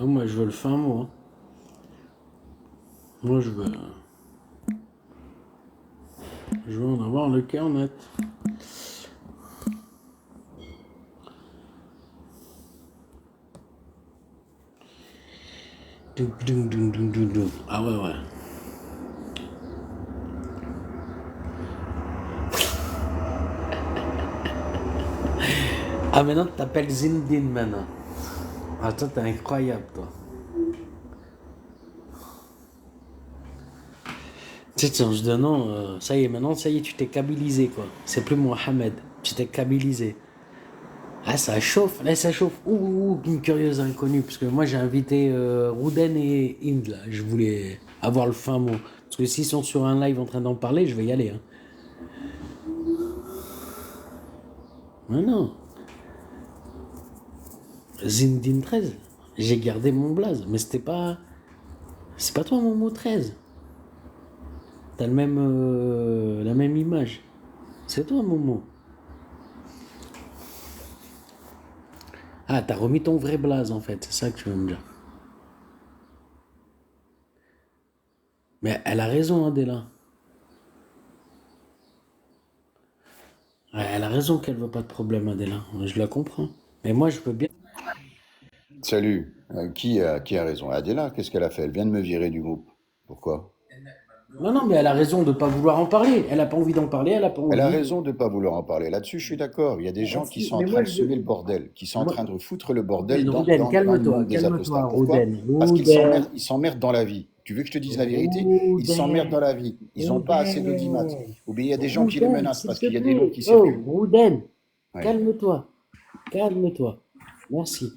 Ah, moi, je veux le fin mot, hein. Moi, je veux en avoir le cœur net. Doum, doum, doum, doum, doum, doum. Ah ouais, ouais. Ah, maintenant, tu t'appelles Zindine, maintenant. Ah, toi, t'es incroyable, toi. Tu sais, tu changes de nom, ça y est, maintenant, ça y est, tu t'es kabylisé, quoi. C'est plus Mohamed, tu t'es kabylisé. Ah, ça chauffe, là, ça chauffe. Une curieuse inconnue, parce que moi, j'ai invité Rouden et Inde, là. Je voulais avoir le fin mot. Parce que s'ils sont sur un live en train d'en parler, je vais y aller, hein. Mais non, Zindine 13. J'ai gardé mon blaze, mais c'était pas. C'est pas toi, mon mot 13. T'as la même image. C'est toi, Momo. Ah, t'as remis ton vrai blaze, en fait. C'est ça que tu veux me dire. Mais elle a raison, Adela. Ouais, elle a raison qu'elle veut pas de problème, Adela. Je la comprends. Mais moi, je veux bien. Salut. Qui a raison? Adela, qu'est-ce qu'elle a fait? Elle vient de me virer du groupe. Pourquoi? Non, non, mais elle a raison de pas vouloir en parler. Elle a pas envie d'en parler, elle a pas Elle a envie. raison de ne pas vouloir en parler. Là-dessus, je suis d'accord. Il y a des gens qui sont en Mais train moi, de semer le bordel, qui sont en moi, train de foutre le bordel Rouden, Rouden, dans le calme-toi, monde des calme-toi, apostats. Pourquoi? Rouden, Parce qu'ils Rouden, s'emmerdent dans la vie. Tu veux que je te dise la vérité? Ils s'emmerdent dans Rouden, la vie. Ils n'ont pas assez d'audimat. Rouden, Ou bien il y a des gens qui les Rouden, menacent s'il parce te qu'il y a des lots plaît. qui Oh, circulent. Rouden, Oui. calme-toi, calme-toi. Merci.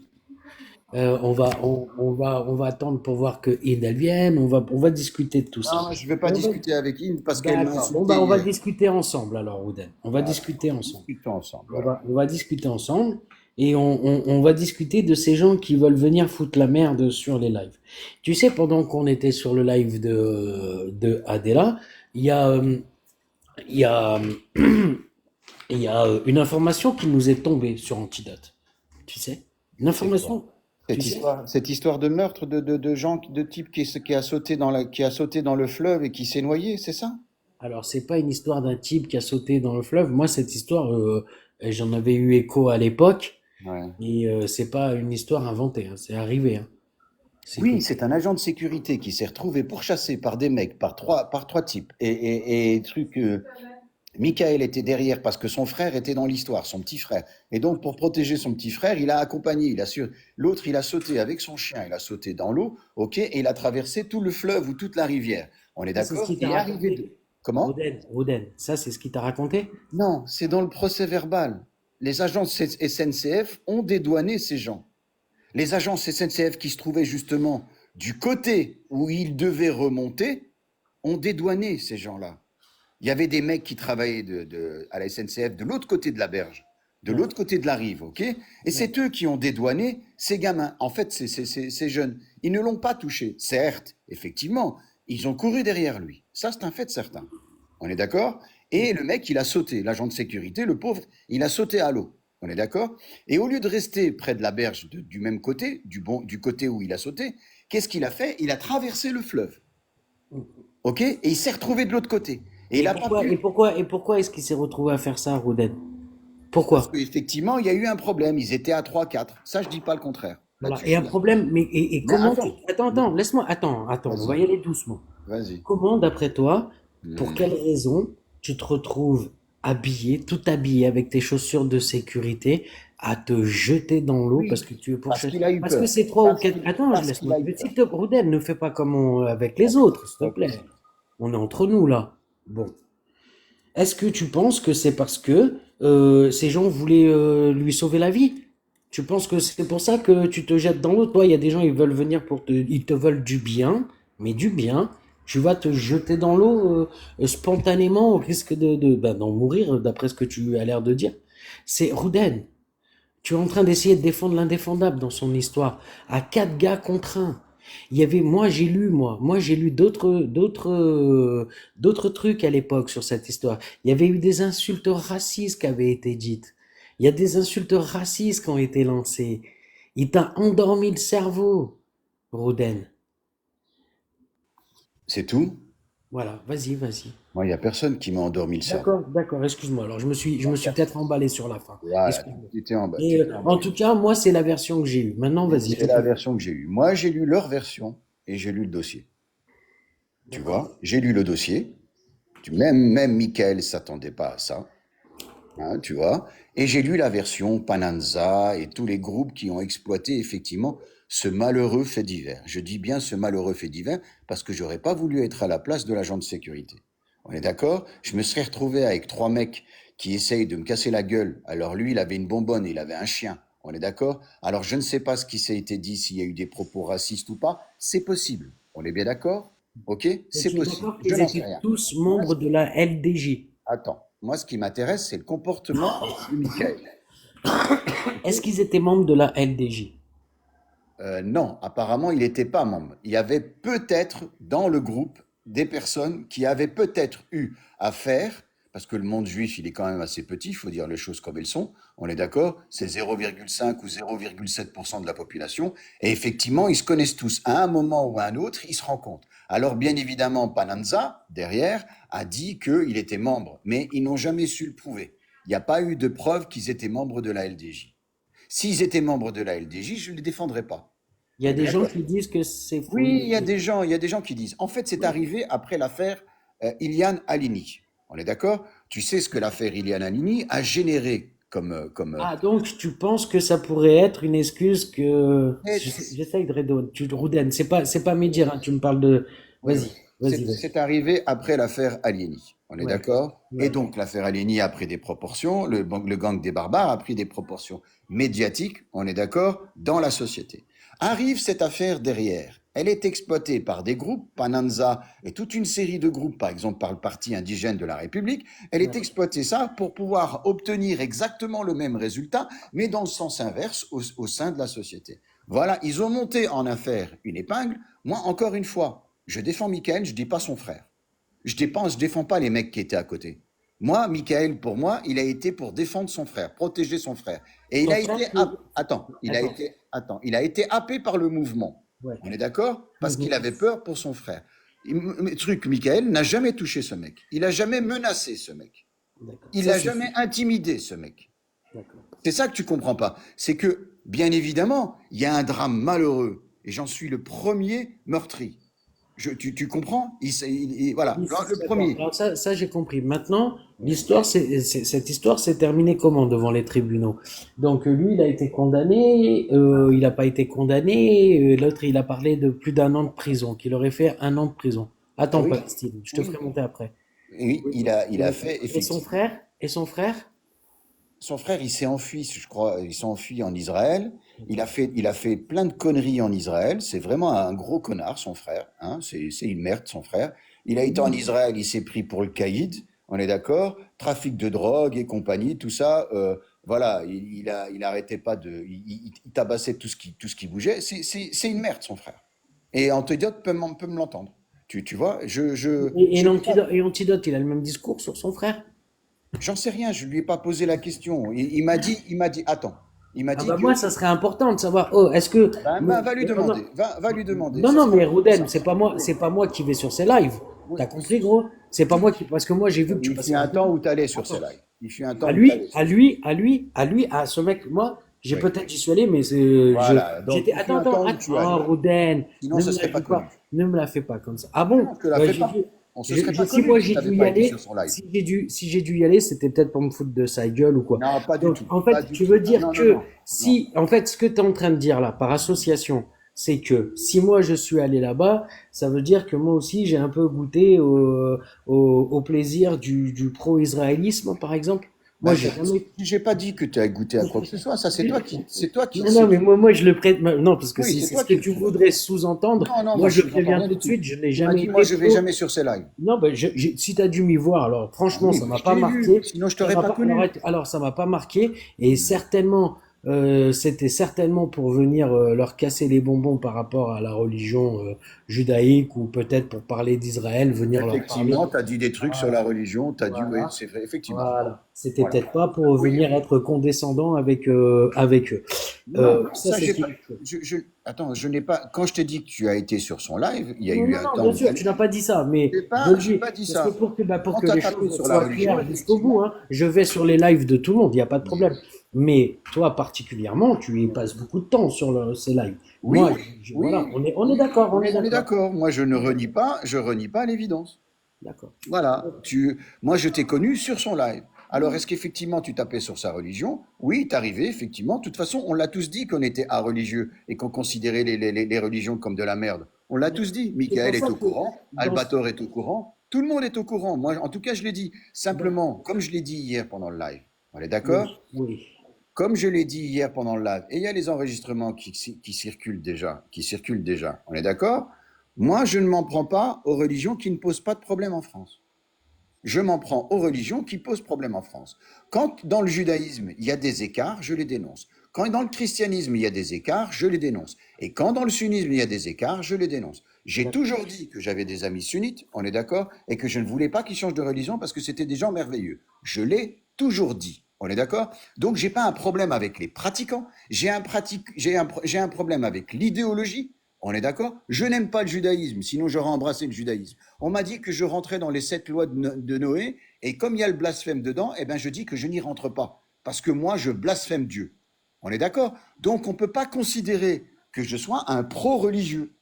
On va attendre pour voir que Inde elle vienne. On va discuter de tout ça. Non, je ne veux pas On va- discuter avec Inde parce qu'elle m'a D'accord. Bon, insulté bah, on va hier. discuter ensemble alors, Ouden. On va Voilà. discuter ensemble. Discutons ensemble. Voilà. On va discuter ensemble et on va discuter de ces gens qui veulent venir foutre la merde sur les lives. Tu sais, pendant qu'on était sur le live de Adela, il y a, il y a, il y a une information qui nous est tombée sur Antidote. Tu sais? Une C'est quoi? information, tu sais? Cette histoire de meurtre de gens, de type qui a sauté qui a sauté dans le fleuve et qui s'est noyé, c'est ça? Alors, c'est pas une histoire d'un type qui a sauté dans le fleuve. Moi, cette histoire, j'en avais eu écho à l'époque, Ouais. et c'est pas une histoire inventée, hein. C'est arrivé, hein. C'est que Oui, c'est un agent de sécurité qui s'est retrouvé pourchassé par des mecs, par trois types. Et truc, Michael était derrière parce que son frère était dans l'histoire, son petit frère. Et donc, pour protéger son petit frère, il a accompagné, l'autre, il a sauté avec son chien, il a sauté dans l'eau, ok, et il a traversé tout le fleuve ou toute la rivière. On est ça, c'est ce d'accord? qu'il t'a Et arrivé de... raconté. Comment? Roden, ça, c'est ce qu'il t'a raconté? Non, c'est dans le procès verbal. Les agences SNCF ont dédouané ces gens. Les agences SNCF qui se trouvaient justement du côté où ils devaient remonter ont dédouané ces gens-là. Il y avait des mecs qui travaillaient à la SNCF de l'autre côté de la berge, de Ouais, l'autre côté de la rive, ok? Et ouais. c'est eux qui ont dédouané ces gamins. En fait, ces jeunes. Ils ne l'ont pas touché. Certes, effectivement, ils ont couru derrière lui. Ça, c'est un fait certain. On est d'accord? Et le mec, il a sauté. L'agent de sécurité, le pauvre, il a sauté à l'eau. On est d'accord? Et au lieu de rester près de la berge du même côté, du côté où il a sauté, qu'est-ce qu'il a fait? Il a traversé le fleuve. OK? Et il s'est retrouvé de l'autre côté. Et il n'a pas pu. Et pourquoi est-ce qu'il s'est retrouvé à faire ça, Roden? Parce Pourquoi? qu'effectivement, il y a eu un problème. Ils étaient à 3-4. Ça, je dis pas le contraire. Voilà. Là-dessus, je Et un suis d'accord. problème, et Mais comment attends. attends, laisse-moi, attends, on va Vas-y. y aller doucement. Vas-y. Comment, d'après toi, pour Hmm. quelle raison tu te retrouves habillé, tout habillé avec tes chaussures de sécurité, à te jeter dans l'eau parce Oui. que tu es Parce pourchassé? qu'il a eu Parce que peur. c'est trois ou quatre. Attends, je Parce laisse qu'il moi. a eu peur. S'il te plaît, ne fais pas comme avec les Ok. autres, s'il te Ok. plaît. On est entre nous là. Bon. Est-ce que tu penses que c'est parce que ces gens voulaient lui sauver la vie? Tu penses que c'est pour ça que tu te jettes dans l'eau? Toi, il y a des gens, ils veulent venir ils te veulent du bien, mais du bien. Tu vas te jeter dans l'eau spontanément au risque d'en mourir, d'après ce que tu as l'air de dire. C'est Rouden. Tu es en train d'essayer de défendre l'indéfendable dans son histoire. À quatre gars contre un. Il y avait, moi, j'ai lu d'autres trucs à l'époque sur cette histoire. Il y avait eu des insultes racistes qui avaient été dites. Il y a des insultes racistes qui ont été lancées. Il t'a endormi le cerveau. Roden. C'est tout? Voilà, vas-y, vas-y. Moi, il n'y a personne qui m'a endormi le cerveau. D'accord, d'accord, excuse-moi. Alors, je me suis peut-être emballé sur la fin. Voilà, Excuse-moi. tu Et t'es en emballé. tout cas, moi, c'est la version que j'ai eue. Maintenant, vas-y, C'est je la t'écoute. version que j'ai eue. Moi, j'ai lu leur version et j'ai lu le dossier. Tu D'accord. vois, j'ai lu le dossier. Même Michael s'attendait pas à ça. Hein, tu vois. Et j'ai lu la version Pananza et tous les groupes qui ont exploité effectivement ce malheureux fait divers. Je dis bien ce malheureux fait divers parce que j'aurais pas voulu être à la place de l'agent de sécurité. On est d'accord? Je me serais retrouvé avec trois mecs qui essayent de me casser la gueule. Alors lui, il avait une bonbonne, il avait un chien. On est d'accord? Alors je ne sais pas ce qui s'est été dit, s'il y a eu des propos racistes ou pas. C'est possible. On est bien d'accord? Ok? Et C'est tu es possible. d'accord Je qu'ils n'en sais étaient rien. tous Moi, membres de la LDJ? attends. Moi, ce qui m'intéresse, c'est le comportement de Michael. Est-ce qu'ils étaient membres de la LDJ? Non, apparemment, il n'était pas membre. Il y avait peut-être dans le groupe des personnes qui avaient peut-être eu affaire, parce que le monde juif, il est quand même assez petit, il faut dire les choses comme elles sont, on est d'accord, c'est 0,5 ou 0,7% de la population, et effectivement, ils se connaissent tous. À un moment ou à un autre, ils se rencontrent. Alors, bien évidemment, Pananza, derrière, a dit qu'il était membre, mais ils n'ont jamais su le prouver. Il n'y a pas eu de preuve qu'ils étaient membres de la LDJ. S'ils étaient membres de la LDJ, je ne les défendrais pas. Il y On a est bien des gens d'accord? qui disent que c'est faux. Oui, il y a des gens qui disent. En fait, c'est arrivé après l'affaire Ilian Halimi. On est d'accord? Tu sais ce que l'affaire Ilian Halimi a généré Ah, donc tu penses que ça pourrait être une excuse que net. j'essaye de redonner. Rouden, c'est pas médire, hein, tu me parles de. Oui, oui. Vas-y, vas-y, vas-y. C'est arrivé après l'affaire Alieni. On est Ouais, d'accord? Et ouais. donc, l'affaire Alieni a pris des proportions, le gang des barbares a pris des proportions médiatiques, on est d'accord, dans la société. Arrive cette affaire derrière. Elle est exploitée par des groupes, Pananza et toute une série de groupes, par exemple par le Parti indigène de la République. Elle est Ouais. exploitée ça pour pouvoir obtenir exactement le même résultat, mais dans le sens inverse au sein de la société. Voilà, ils ont monté en affaire une épingle. Moi, encore une fois, je défends Michael, je dis pas son frère. Je défends pas les mecs qui étaient à côté. Moi, Michael, pour moi, il a été pour défendre son frère, protéger son frère. Et il Ton a frère, été, attends. il a été happé par le mouvement. Ouais. On est d'accord? Parce qu'il Mhm. avait peur pour son frère. Truc, Michael n'a jamais touché ce mec. Il a jamais menacé ce mec. D'accord. Il Ça, n'a c'est. jamais intimidé ce mec. D'accord. C'est ça que tu comprends pas. C'est que, bien évidemment, il y a un drame malheureux. Et j'en suis le premier meurtri. Tu comprends? Voilà, Oui, le d'accord. premier. Alors ça j'ai compris. Maintenant, cette histoire s'est terminée comment devant les tribunaux? Donc lui, il a été condamné, il n'a pas été condamné. L'autre, il a parlé de plus d'un an de prison, qu'il aurait fait un an de prison. Attends, Oui, Palestine, je te oui, ferai monter après. oui, Oui. il a fait Et son effectivement. frère? Et son frère? Son frère, il s'est enfui, je crois, il s'est enfui en Israël. Ok. Il a fait plein de conneries en Israël. C'est vraiment un gros connard, son frère. Hein. C'est une merde, son frère. Il a été en Israël, il s'est pris pour le caïd, on est d'accord? Trafic de drogue et compagnie, tout ça. Voilà, il arrêtait pas de, il tabassait tout ce qui bougeait. C'est une merde, son frère. Et Antidote peut me l'entendre. Tu vois, Et je n'ai pas. Antidote, il a le même discours sur son frère? J'en sais rien, je lui ai pas posé la question. Il m'a dit, attends, il m'a Ah dit bah que, moi, ça serait important de savoir. Oh, est-ce que va lui mais non, demander, va lui demander, non, ça non, sera mais beaucoup plus Roden, simple. c'est pas moi qui vais sur ces lives. Oui, T'as compris, gros? C'est pas moi qui, parce que moi j'ai vu que tu il fut passais un beaucoup. temps où tu allais sur ces Attends. lives. Il fut un temps À où tu allais lui, sur à ces lui, à lui, à lui, à ce mec. Moi, j'ai lives. Oui, peut-être j'y suis allé, mais voilà, donc j'étais. il fut Attends, un attends, temps où attends. tu Oh, allais. Roden, Sinon, ne ce me la serait pas joue pas, connu. ne me la fais pas comme ça. Ah Non, bon? non, je te la fais J'ai pas. dû, On se serait pas si connu moi si tu j'ai n'avais dû y pas été sur aller, son live. si j'ai dû y aller, c'était peut-être pour me foutre de sa gueule ou quoi. Non, pas du Donc, tout. en Pas fait, du tu tout. veux dire Non, non, que non, non. si, en fait, ce que tu es en train de dire là, par association, c'est que si moi je suis allé là-bas, ça veut dire que moi aussi j'ai un peu goûté au plaisir du pro-israélisme, par exemple. Moi, Ben, j'ai jamais. j'ai pas dit que tu as goûté à quoi que ce soit. Ça, Non, non, mais moi, je le prête. Non, parce que oui, si c'est c'est ce toi que qui le tu prends. voudrais sous-entendre, Non, non, moi, moi je je sous-entends préviens rien tout du de tout. suite, je n'ai Tu m'as jamais dit, moi été je vais pro. jamais sur ces lives. Non, ben, si tu as dû m'y voir, alors Ah franchement, oui, ça m'a je pas t'ai vu, marqué. sinon je Ça t'aurais m'a pas pas, connu. alors ça m'a pas marqué. Et certainement, c'était certainement pour venir leur casser les bonbons par rapport à la religion judaïque ou peut-être pour parler d'Israël, venir leur parler. Effectivement, tu as dit des trucs sur la Voilà, religion, tu as dit, oui, voilà. c'est vrai, effectivement. Voilà. C'était Voilà. peut-être pas pour Oui, venir être condescendant avec eux. non, Ça, ça, c'est j'ai pas. une chose. Attends, je n'ai pas. Quand je t'ai dit que tu as été sur son live, il y a Non, eu non, un non, temps bien où sûr, tu n'as pas dit ça, mais je le j'ai dis, pas dit parce que ça. pour Quand que tu as les tapé choses sur la soient religion, claires jusqu'au bout, effectivement. hein, je vais sur les lives de tout le monde, il n'y a pas de Oui, problème. Mais toi particulièrement, tu y passes beaucoup de temps sur ces lives. Moi, oui, voilà, oui, on est oui, d'accord, on oui, est on est d'accord. d'accord. Moi, On est d'accord. je renie pas l'évidence. D'accord. Voilà. Moi, je t'ai connu sur son live. Alors, est-ce qu'effectivement, tu tapais sur sa religion? Oui, t'arrivais, effectivement. De toute façon, on l'a tous dit qu'on était religieux et qu'on considérait les religions comme de la merde. On l'a tous dit. C'est pour Michael est ça au que courant, dans ce... Albator est au courant, tout le monde est au courant. Moi, en tout cas, je l'ai dit. Simplement, comme je l'ai dit hier pendant le live, on est Oui, d'accord? oui. Comme je l'ai dit hier pendant le live, et il y a les enregistrements qui circulent déjà, on est d'accord? Moi, je ne m'en prends pas aux religions qui ne posent pas de problème en France. Je m'en prends aux religions qui posent problème en France. Quand dans le judaïsme, il y a des écarts, je les dénonce. Quand dans le christianisme, il y a des écarts, je les dénonce. Et quand dans le sunnisme, il y a des écarts, je les dénonce. J'ai D'accord. toujours dit que j'avais des amis sunnites, on est d'accord, et que je ne voulais pas qu'ils changent de religion parce que c'était des gens merveilleux. Je l'ai toujours dit. On est d'accord? Donc, j'ai pas un problème avec les pratiquants, j'ai un problème avec l'idéologie. On est d'accord? Je n'aime pas le judaïsme, sinon j'aurais embrassé le judaïsme. On m'a dit que je rentrais dans les 7 lois de Noé, et comme il y a le blasphème dedans, eh ben je dis que je n'y rentre pas, parce que moi je blasphème Dieu. On est d'accord? Donc on ne peut pas considérer que je sois un pro-religieux.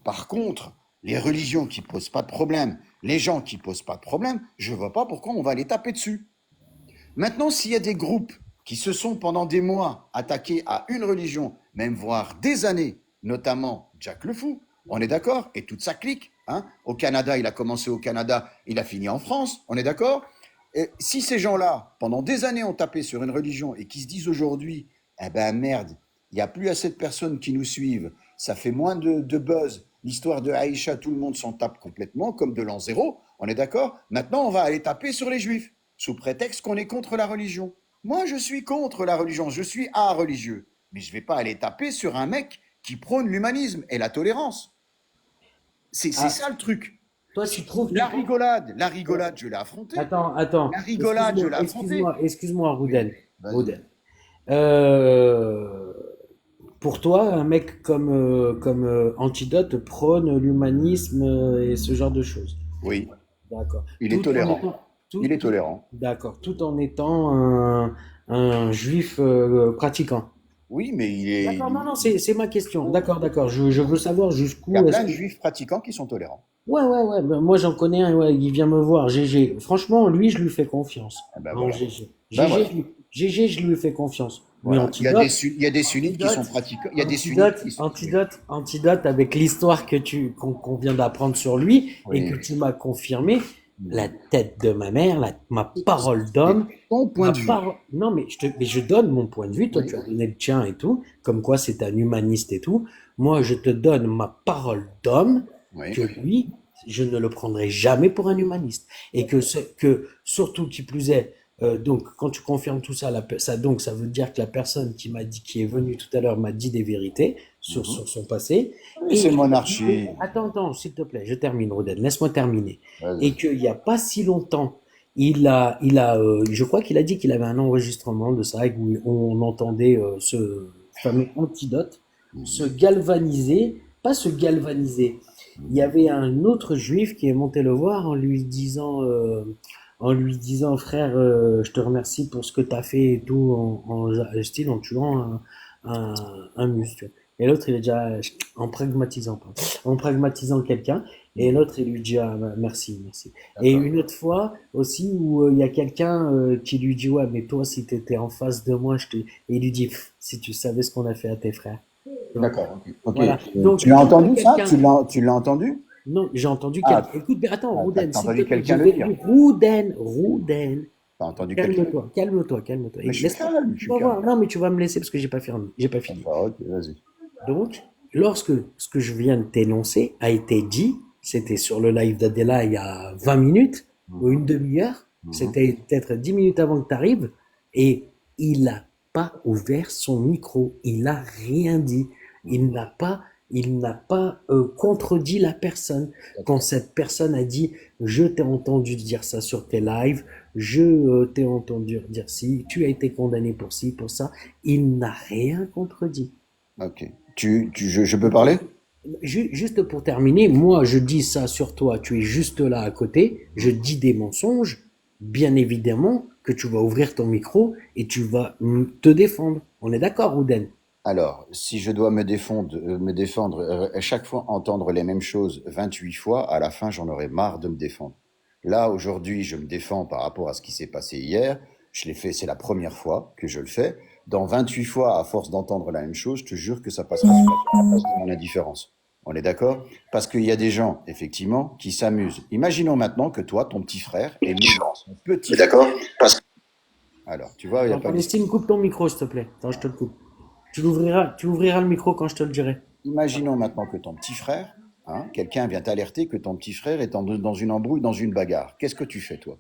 Par contre, les religions qui ne posent pas de problème, les gens qui ne posent pas de problème, je ne vois pas pourquoi on va les taper dessus. Maintenant, s'il y a des groupes qui se sont pendant des mois attaqués à une religion, même voire des années, notamment Jack le Fou, on est d'accord? Et toute sa clique, hein? Au Canada, il a commencé au Canada, il a fini en France, on est d'accord? Et si ces gens-là, pendant des années, ont tapé sur une religion et qui se disent aujourd'hui, eh ben merde, il n'y a plus assez de personnes qui nous suivent, ça fait moins de buzz, l'histoire de Aïcha, tout le monde s'en tape complètement, comme de l'an zéro, on est d'accord? Maintenant, on va aller taper sur les juifs sous prétexte qu'on est contre la religion. Moi, je suis contre la religion, je suis religieux. Mais je ne vais pas aller taper sur un mec qui prône l'humanisme et la tolérance. C'est Ah, ça le truc. toi, La Ouais. rigolade, je l'ai affrontée. Attends, attends. La rigolade, je l'ai affrontée. Excuse-moi, Oui, Rouden. vas-y. Rouden. Euh, pour toi, un mec comme Antidote prône l'humanisme et ce genre de choses. Oui, D'accord. il est Tout en tolérant. étant, Il est tolérant. d'accord. Tout en étant un juif pratiquant. Oui, mais D'accord. Non, non, c'est ma question. D'accord, d'accord. Je veux savoir il y a jusqu'où est-ce plein de que. juifs pratiquants qui sont tolérants. Ouais, ouais, ouais. Ben, moi, j'en connais un. Ouais, il vient me voir. GG. Franchement, lui, je lui fais confiance. Eh ben Non, voilà. GG. Ben voilà. GG, je lui fais confiance. Mais Voilà. Antidote. Il y a des sunnites qui sont Antidote, pratiquants. Il y a des sunnites qui sont. Oui. Antidote avec l'histoire qu'on vient d'apprendre sur lui et que Oui. tu m'as confirmé, la Mhm. tête de ma mère, ma parole C'est d'homme, ton point ma de vue. parole. Non, mais je donne mon point de vue. Toi, Oui. tu as donné le tien et tout, comme quoi c'est un humaniste et tout. Moi, je te donne ma parole d'homme Oui. que lui, je ne le prendrai jamais pour un humaniste et que surtout qui plus est. Donc, quand tu confirmes tout ça, donc ça veut dire que la personne qui m'a dit, qui est venue tout à l'heure, m'a dit des vérités Mhm. sur son passé, Oui, et c'est que, monarchie. attends, s'il te plaît, je termine, Roden, laisse-moi terminer, et Vas-y. qu'il n'y a pas si longtemps, je crois qu'il a dit qu'il avait un enregistrement de ça, où on entendait ce fameux antidote se Mhm. galvaniser, pas se galvaniser. Il y Mhm. avait un autre juif qui est monté le voir en lui disant, frère, je te remercie pour ce que tu as fait et tout, style en tuant un mus. Tu vois. Et l'autre, il est déjà en pragmatisant quelqu'un. Et Mhm. l'autre, il lui dit, ah, bah, merci, merci. Et D'accord. une autre fois aussi où il y a quelqu'un qui lui dit, ouais, mais toi, si tu étais en face de moi, et il lui dit, pff, si tu savais ce qu'on a fait à tes frères. Tu vois. D'accord. Ok. Ok. Voilà. Donc, Tu l'as quand tu as entendu ça? quelqu'un Tu l'as entendu? non, j'ai entendu Ah, quelqu'un. Écoute, mais attends, Rouden, t'as s'il te entendu plaît, je quelqu'un le vais. dire. Rouden, T'as entendu quelqu'un. calme-toi, calme-toi, calme-toi. Mais Et je suis laisse-moi. calme, je Tu suis vas calme. voir. Non, mais tu vas me laisser parce que j'ai pas fini. D'accord, ok, vas-y. Donc, lorsque ce que je viens de t'énoncer a été dit, c'était sur le live d'Adela il y a 20 minutes ou Mhm. une demi-heure, Mhm. c'était peut-être 10 minutes avant que tu arrives, et il a pas ouvert son micro. Il n'a rien dit. Il n'a pas, il n'a pas contredit la personne. Quand D'accord. cette personne a dit, je t'ai entendu dire ça sur tes lives, je t'ai entendu dire ci, tu as été condamné pour ci, pour ça, il n'a rien contredit. Ok. Je peux parler? Juste pour terminer, moi je dis ça sur toi, tu es juste là à côté, je dis des mensonges, bien évidemment que tu vas ouvrir ton micro et tu vas te défendre. On est d'accord, Ouden? Alors, si je dois me défendre, à chaque fois entendre les mêmes choses 28 fois, à la fin, j'en aurais marre de me défendre. Là, aujourd'hui, je me défends par rapport à ce qui s'est passé hier. Je l'ai fait, c'est la première fois que je le fais. Dans 28 fois, à force d'entendre la même chose, je te jure que ça passera sous la place de mon indifférence. On est d'accord? Parce qu'il y a des gens, effectivement, qui s'amusent. Imaginons maintenant que toi, ton petit frère, est mis dans son petit frère. D'accord. Parce Alors, tu vois, il n'y a Attends, pas d'histoire. Palestine, coupe ton micro, s'il te plaît. Attends, je te le coupe. Tu ouvriras le micro quand je te le dirai. Imaginons maintenant que ton petit frère, hein, quelqu'un vient t'alerter que ton petit frère est dans une embrouille, dans une bagarre. Qu'est-ce que tu fais, toi?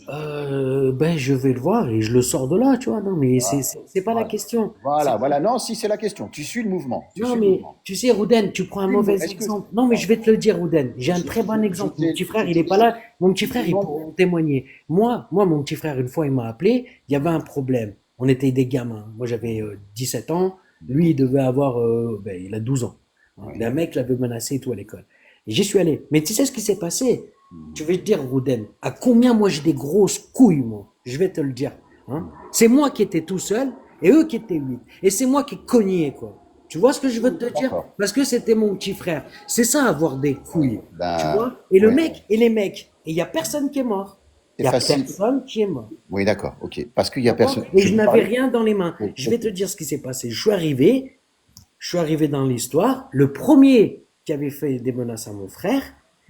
Ben, je vais le voir et je le sors de là, tu vois. Non, mais Voilà, c'est pas la voilà, question. voilà, voilà. Non, si c'est la question. Tu suis le mouvement. Tu Non, suis le mais mouvement. tu sais, Rouden, tu prends un mauvais Est-ce que... exemple. Non, mais Non, je vais te le dire, Rouden. J'ai un très bon je exemple. Mon t'ai petit frère, je il est t'ai pas là. Mon petit frère, il demandé. pourra en témoigner. Moi, mon petit frère, une fois, il m'a appelé. Il y avait un problème. On était des gamins. Moi, j'avais 17 ans. Lui, il devait avoir, ben, il a 12 ans. Hein. Oui. Un mec l'avait menacé et tout à l'école. Et j'y suis allé. Mais tu sais ce qui s'est passé? Tu Mhm. veux te dire, Rouden, à combien moi j'ai des grosses couilles, moi? Je vais te le dire. Hein. C'est moi qui étais tout seul et eux qui étaient 8. Et c'est moi qui cognais, quoi. Tu vois ce que je veux te dire? D'accord. Parce que c'était mon petit frère. C'est ça, avoir des couilles. Tu Ben, vois? Et le oui, mec, et les mecs. Et il n'y a personne qui est mort. c'est Il n'y a facile. personne qui est mort. Oui, d'accord, ok. Parce qu'il y a D'accord? personne. Et Je je vais n'avais parler. rien dans les mains. Oh, Je vais ok. te dire ce qui s'est passé. Je suis arrivé dans l'histoire. Le premier qui avait fait des menaces à mon frère,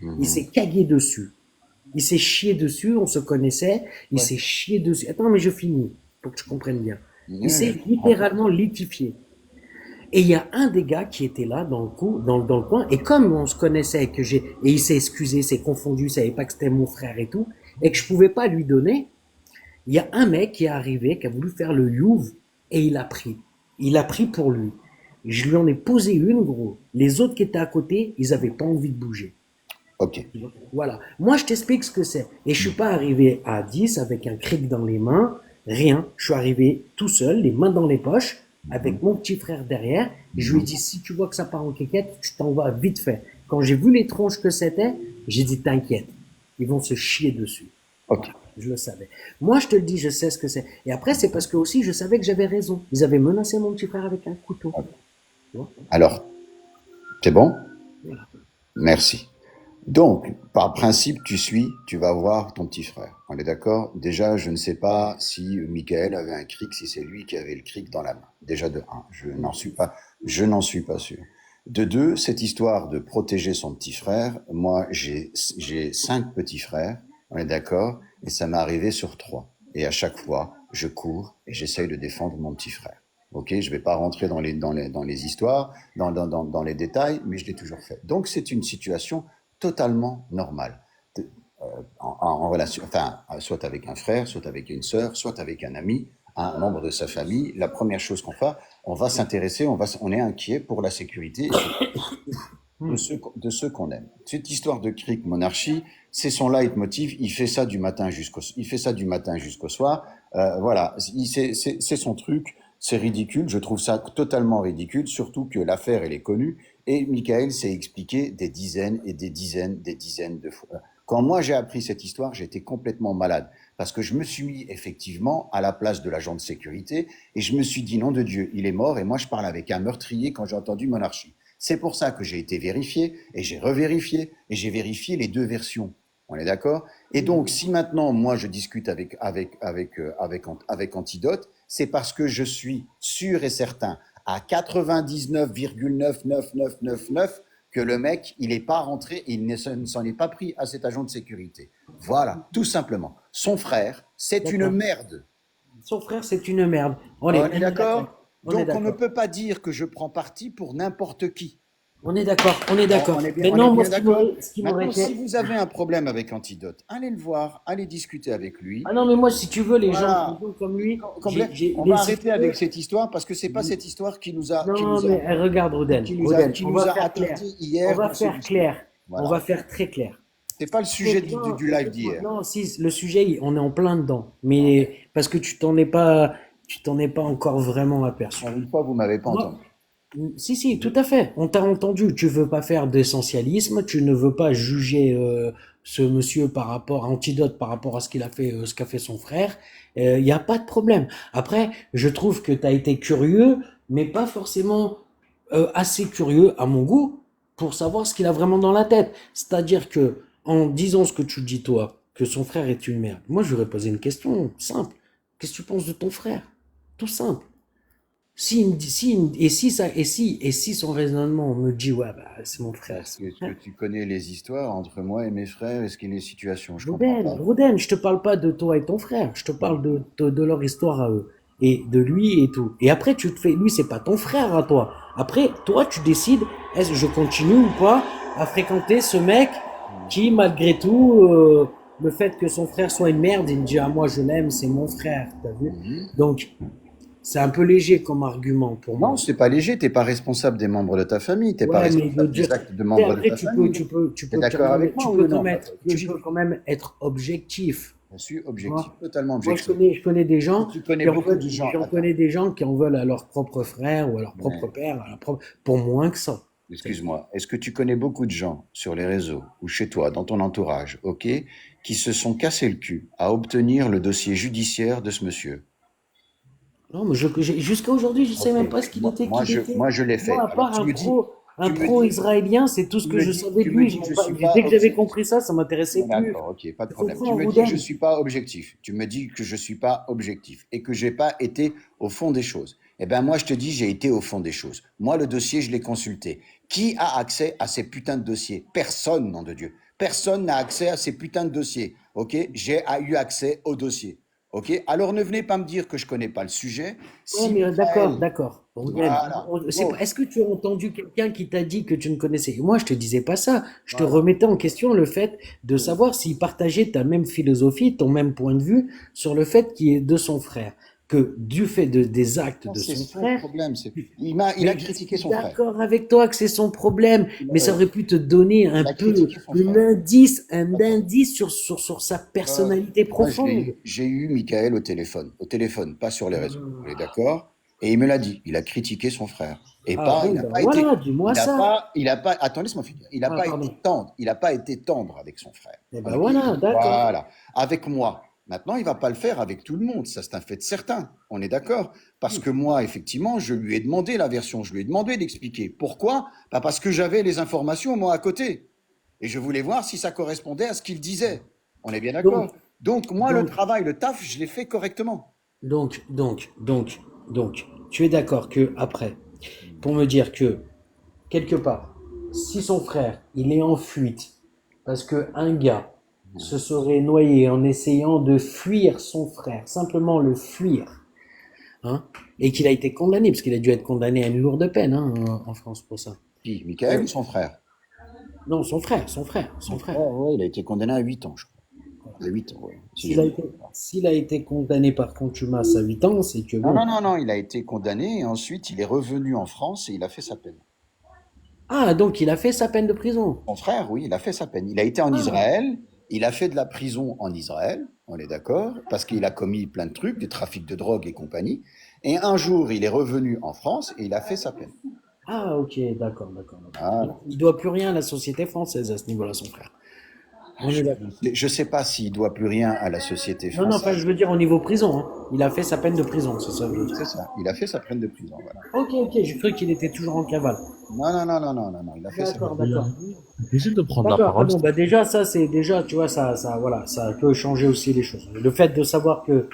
il Mhm. s'est cagué dessus. Il s'est chié dessus, on se connaissait, il Ouais. s'est chié dessus. Attends, mais je finis, pour que tu comprennes bien. Il Ouais, s'est je comprends tout. littéralement litifié. Et il y a un des gars qui était là dans le coin, et comme on se connaissait, et il s'est excusé, s'est confondu, il savait pas que c'était mon frère et tout, et que je pouvais pas lui donner, il y a un mec qui est arrivé, qui a voulu faire le youve, et il a pris. Il a pris pour lui. Je lui en ai posé une, gros. Les autres qui étaient à côté, ils avaient pas envie de bouger. Ok. Voilà. Moi, je t'explique ce que c'est. Et je suis pas arrivé à 10 avec un cric dans les mains, rien. Je suis arrivé tout seul, les mains dans les poches, Mhm. avec mon petit frère derrière. Et je lui ai Mhm. dit, si tu vois que ça part en quéquette, tu t'en vas vite fait. Quand j'ai vu les tronches que c'était, j'ai dit, t'inquiète. Ils vont se chier dessus. Ok. Voilà. Je le savais. Moi, je te le dis, je sais ce que c'est. Et après, c'est parce que aussi, je savais que j'avais raison. Ils avaient menacé mon petit frère avec un couteau. Tu vois. Alors, c'est bon? Voilà. Merci. Donc, par principe, tu vas voir ton petit frère. On est d'accord? Déjà, je ne sais pas si Michael avait un cric, si c'est lui qui avait le cric dans la main. Déjà de un, je n'en suis pas sûr. De deux, cette histoire de protéger son petit frère, moi, j'ai 5 petits frères. On est d'accord? Et ça m'est arrivé sur 3. Et à chaque fois, je cours et j'essaye de défendre mon petit frère. Ok, je vais pas rentrer dans les histoires, dans les détails, mais je l'ai toujours fait. Donc c'est une situation totalement normale. En relation, enfin, soit avec un frère, soit avec une sœur, soit avec un ami, un membre de sa famille. La première chose qu'on fait, on va s'intéresser, on est inquiet pour la sécurité Hmm. de ceux qu'on aime. Cette histoire de cric monarchie, c'est son leitmotiv. Il fait ça du matin jusqu'au soir. Voilà, c'est son truc. C'est ridicule. Je trouve ça totalement ridicule, surtout que l'affaire elle est connue et Michael s'est expliqué des dizaines et des dizaines de fois. Quand moi j'ai appris cette histoire, j'étais complètement malade parce que je me suis mis effectivement à la place de l'agent de sécurité et je me suis dit nom de Dieu, il est mort et moi je parle avec un meurtrier quand j'ai entendu monarchie. C'est pour ça que j'ai été vérifié et j'ai revérifié et j'ai vérifié les deux versions. On est d'accord? Et donc, si maintenant, moi, je discute avec Antidote, c'est parce que je suis sûr et certain à 99,99999 que le mec, il n'est pas rentré, il ne s'en est pas pris à cet agent de sécurité. Voilà, tout simplement. Son frère, c'est une D'accord. merde. Son frère, c'est une merde. On On est est d'accord. d'accord? On est Donc, on ne d'accord. peut pas dire que je prends parti pour n'importe qui. On est d'accord, on est d'accord. On est Maintenant, moi, bien d'accord? ce qui m'aurait Maintenant, si fait. vous avez un problème avec Antidote, allez le voir, allez discuter avec lui. Ah non, mais moi, si tu veux, les Voilà. gens comme lui, On va si arrêter tu avec veux. cette histoire parce que c'est pas cette histoire Non, mais regarde, Roden, qui on nous va a faire clair. attardé On hier va dans ce faire discours. clair. On va Voilà. faire très clair. C'est pas le sujet Non, du live écoute-moi, d'hier. non, si, le sujet, on est en plein dedans. Mais parce que tu t'en es pas encore vraiment aperçu. Encore une fois, vous m'avez pas Moi, entendu. si, si, tout à fait. On t'a entendu. Tu veux pas faire d'essentialisme. Tu ne veux pas juger ce monsieur par rapport à Antidote, par rapport à ce qu'il a fait, ce qu'a fait son frère. Il n'y a pas de problème. Après, je trouve que tu as été curieux, mais pas forcément assez curieux à mon goût pour savoir ce qu'il a vraiment dans la tête. C'est-à-dire que en disant ce que tu dis toi, que son frère est une merde. Moi, je lui aurais posé une question simple. Qu'est-ce que tu penses de ton frère? Tout simple. Si, et si son raisonnement me dit, ouais, bah, c'est mon Est-ce que frère. tu connais les histoires entre moi et mes frères? Est-ce qu'il y a des situations? Je comprends Roden, pas. Roden, je te parle pas de toi et ton frère, je te parle de leur histoire à eux. Et de lui et tout. Et après, tu te fais, lui, c'est pas ton frère à toi. Après, toi, tu décides, est-ce que je continue ou pas à fréquenter ce mec qui, malgré tout, le fait que son frère soit une merde, il me dit, ah, moi, je l'aime, c'est mon frère, t'as vu? Mhm. Donc, c'est un peu léger comme argument pour Non, moi. c'est pas léger. T'es pas responsable des membres de ta famille. T'es pas Ouais, mais de responsable dire, des actes de et membres de après ta famille. T'es d'accord avec moi, oui ou non? tu peux Logique. quand même être objectif. Je suis Tu objectif, vois? totalement Moi, objectif. je connais des Et gens tu connais qui en beaucoup veulent, de gens. j'en Attends. connais des gens qui en veulent à leur propre frère ou à leur propre Ouais. père, pour moins que ça. C'est tout. Excuse-moi, est-ce que tu connais beaucoup de gens sur les réseaux ou chez toi, dans ton entourage, ok, qui se sont cassés le cul à obtenir le dossier judiciaire de ce monsieur? Non, mais jusqu'à aujourd'hui, je sais Ok. même pas ce qu'il était. Moi, je l'ai Moi, fait. à Alors, part un tu me pro dis, israélien, c'est tout ce que je savais de tu me lui. dis que je suis Dès pas que j'avais objectif. compris ça, ça m'intéressait Bon, plus. d'accord, ok, pas de Tu problème. Tu comprends, me dis que je Rouden? suis pas objectif. Tu me dis que je suis pas objectif et que j'ai pas été au fond des choses. Eh ben, moi, je te dis, j'ai été au fond des choses. Moi, le dossier, je l'ai consulté. Qui a accès à ces putains de dossiers? Personne, nom de Dieu. Personne n'a accès à ces putains de dossiers. Ok? J'ai eu accès au dossier. Ok? Alors, ne venez pas me dire que je connais pas le sujet. Ouais, Si mais d'accord, Michael, d'accord. Regarde, voilà. Donc, est-ce que tu as entendu quelqu'un qui t'a dit que tu ne connaissais? Moi, je te disais pas ça. Je te voilà. remettais en question le fait de savoir s'il partageait ta même philosophie, ton même point de vue sur le fait qu'il est de son frère. Que du fait des actes Ça, de c'est son son frère, problème. Il a mais je critiqué suis son frère. d'accord avec toi que c'est son problème, mais ça Ouais. aurait pu te donner un Il a peu critiqué son frère. un D'accord. indice sur sa personnalité Moi, profonde. j'ai eu Michael au téléphone, pas sur les réseaux. On est d'accord? Et il me l'a dit. Il a critiqué son frère. Et Ah pas, bon, ben voilà, dis-moi ça. attends, laisse-moi finir. Ah, pardon. Il n'a pas été tendre avec son frère. Eh ben Ok? voilà, d'accord. Voilà. Avec moi. Maintenant, il va pas le faire avec tout le monde. Ça, c'est un fait certain. On est d'accord? Parce que moi, effectivement, je lui ai demandé la version. Je lui ai demandé d'expliquer. Pourquoi? Bah, parce que j'avais les informations, moi, à côté. Et je voulais voir si ça correspondait à ce qu'il disait. On est bien Donc, d'accord? Donc, moi, le donc, travail, le taf, je l'ai fait correctement. donc, donc, donc, tu es d'accord que après, pour me dire que quelque part, si son frère, il est en fuite parce que un gars se serait noyé en essayant de fuir son frère, simplement le fuir, hein, et qu'il a été condamné, parce qu'il a dû être condamné à une lourde peine, hein, en France pour ça. Qui? Michael Euh, ou son frère? non, son Son frère. frère, ouais, il a été condamné à 8 ans, je crois. À 8 ans, ouais, si je S'il a me été, trompe pas. s'il a été condamné par contumace à 8 ans, c'est que Non, bon. non, non, non, il a été condamné et ensuite il est revenu en France et il a fait sa peine. Ah, donc il a fait sa peine de prison. Son frère, oui, il a fait sa peine. Il a été en Ah, Israël, il a fait de la prison en Israël, on est d'accord, parce qu'il a commis plein de trucs, des trafics de drogue et compagnie. Et un jour, il est revenu en France et il a fait sa peine. ah, ok, d'accord, d'accord, d'accord. Voilà. Il doit plus rien à la société française à ce niveau-là, son frère. On est d'accord. Je sais pas s'il doit plus rien à la société Non, non, enfin, je française. veux dire au niveau prison, hein. Il a fait sa peine de prison, c'est ça que je veux dire. C'est ça. Il a fait sa peine de prison, voilà. Ok, ok, j'ai cru qu'il était toujours en cavale. Non, non, non, non, non, non, non, il a fait sa D'accord, peine. d'accord. Difficile de prendre la D'accord, ah parole. bon, bah déjà, ça, c'est déjà, tu vois, voilà, ça peut changer aussi les choses. Le fait de savoir que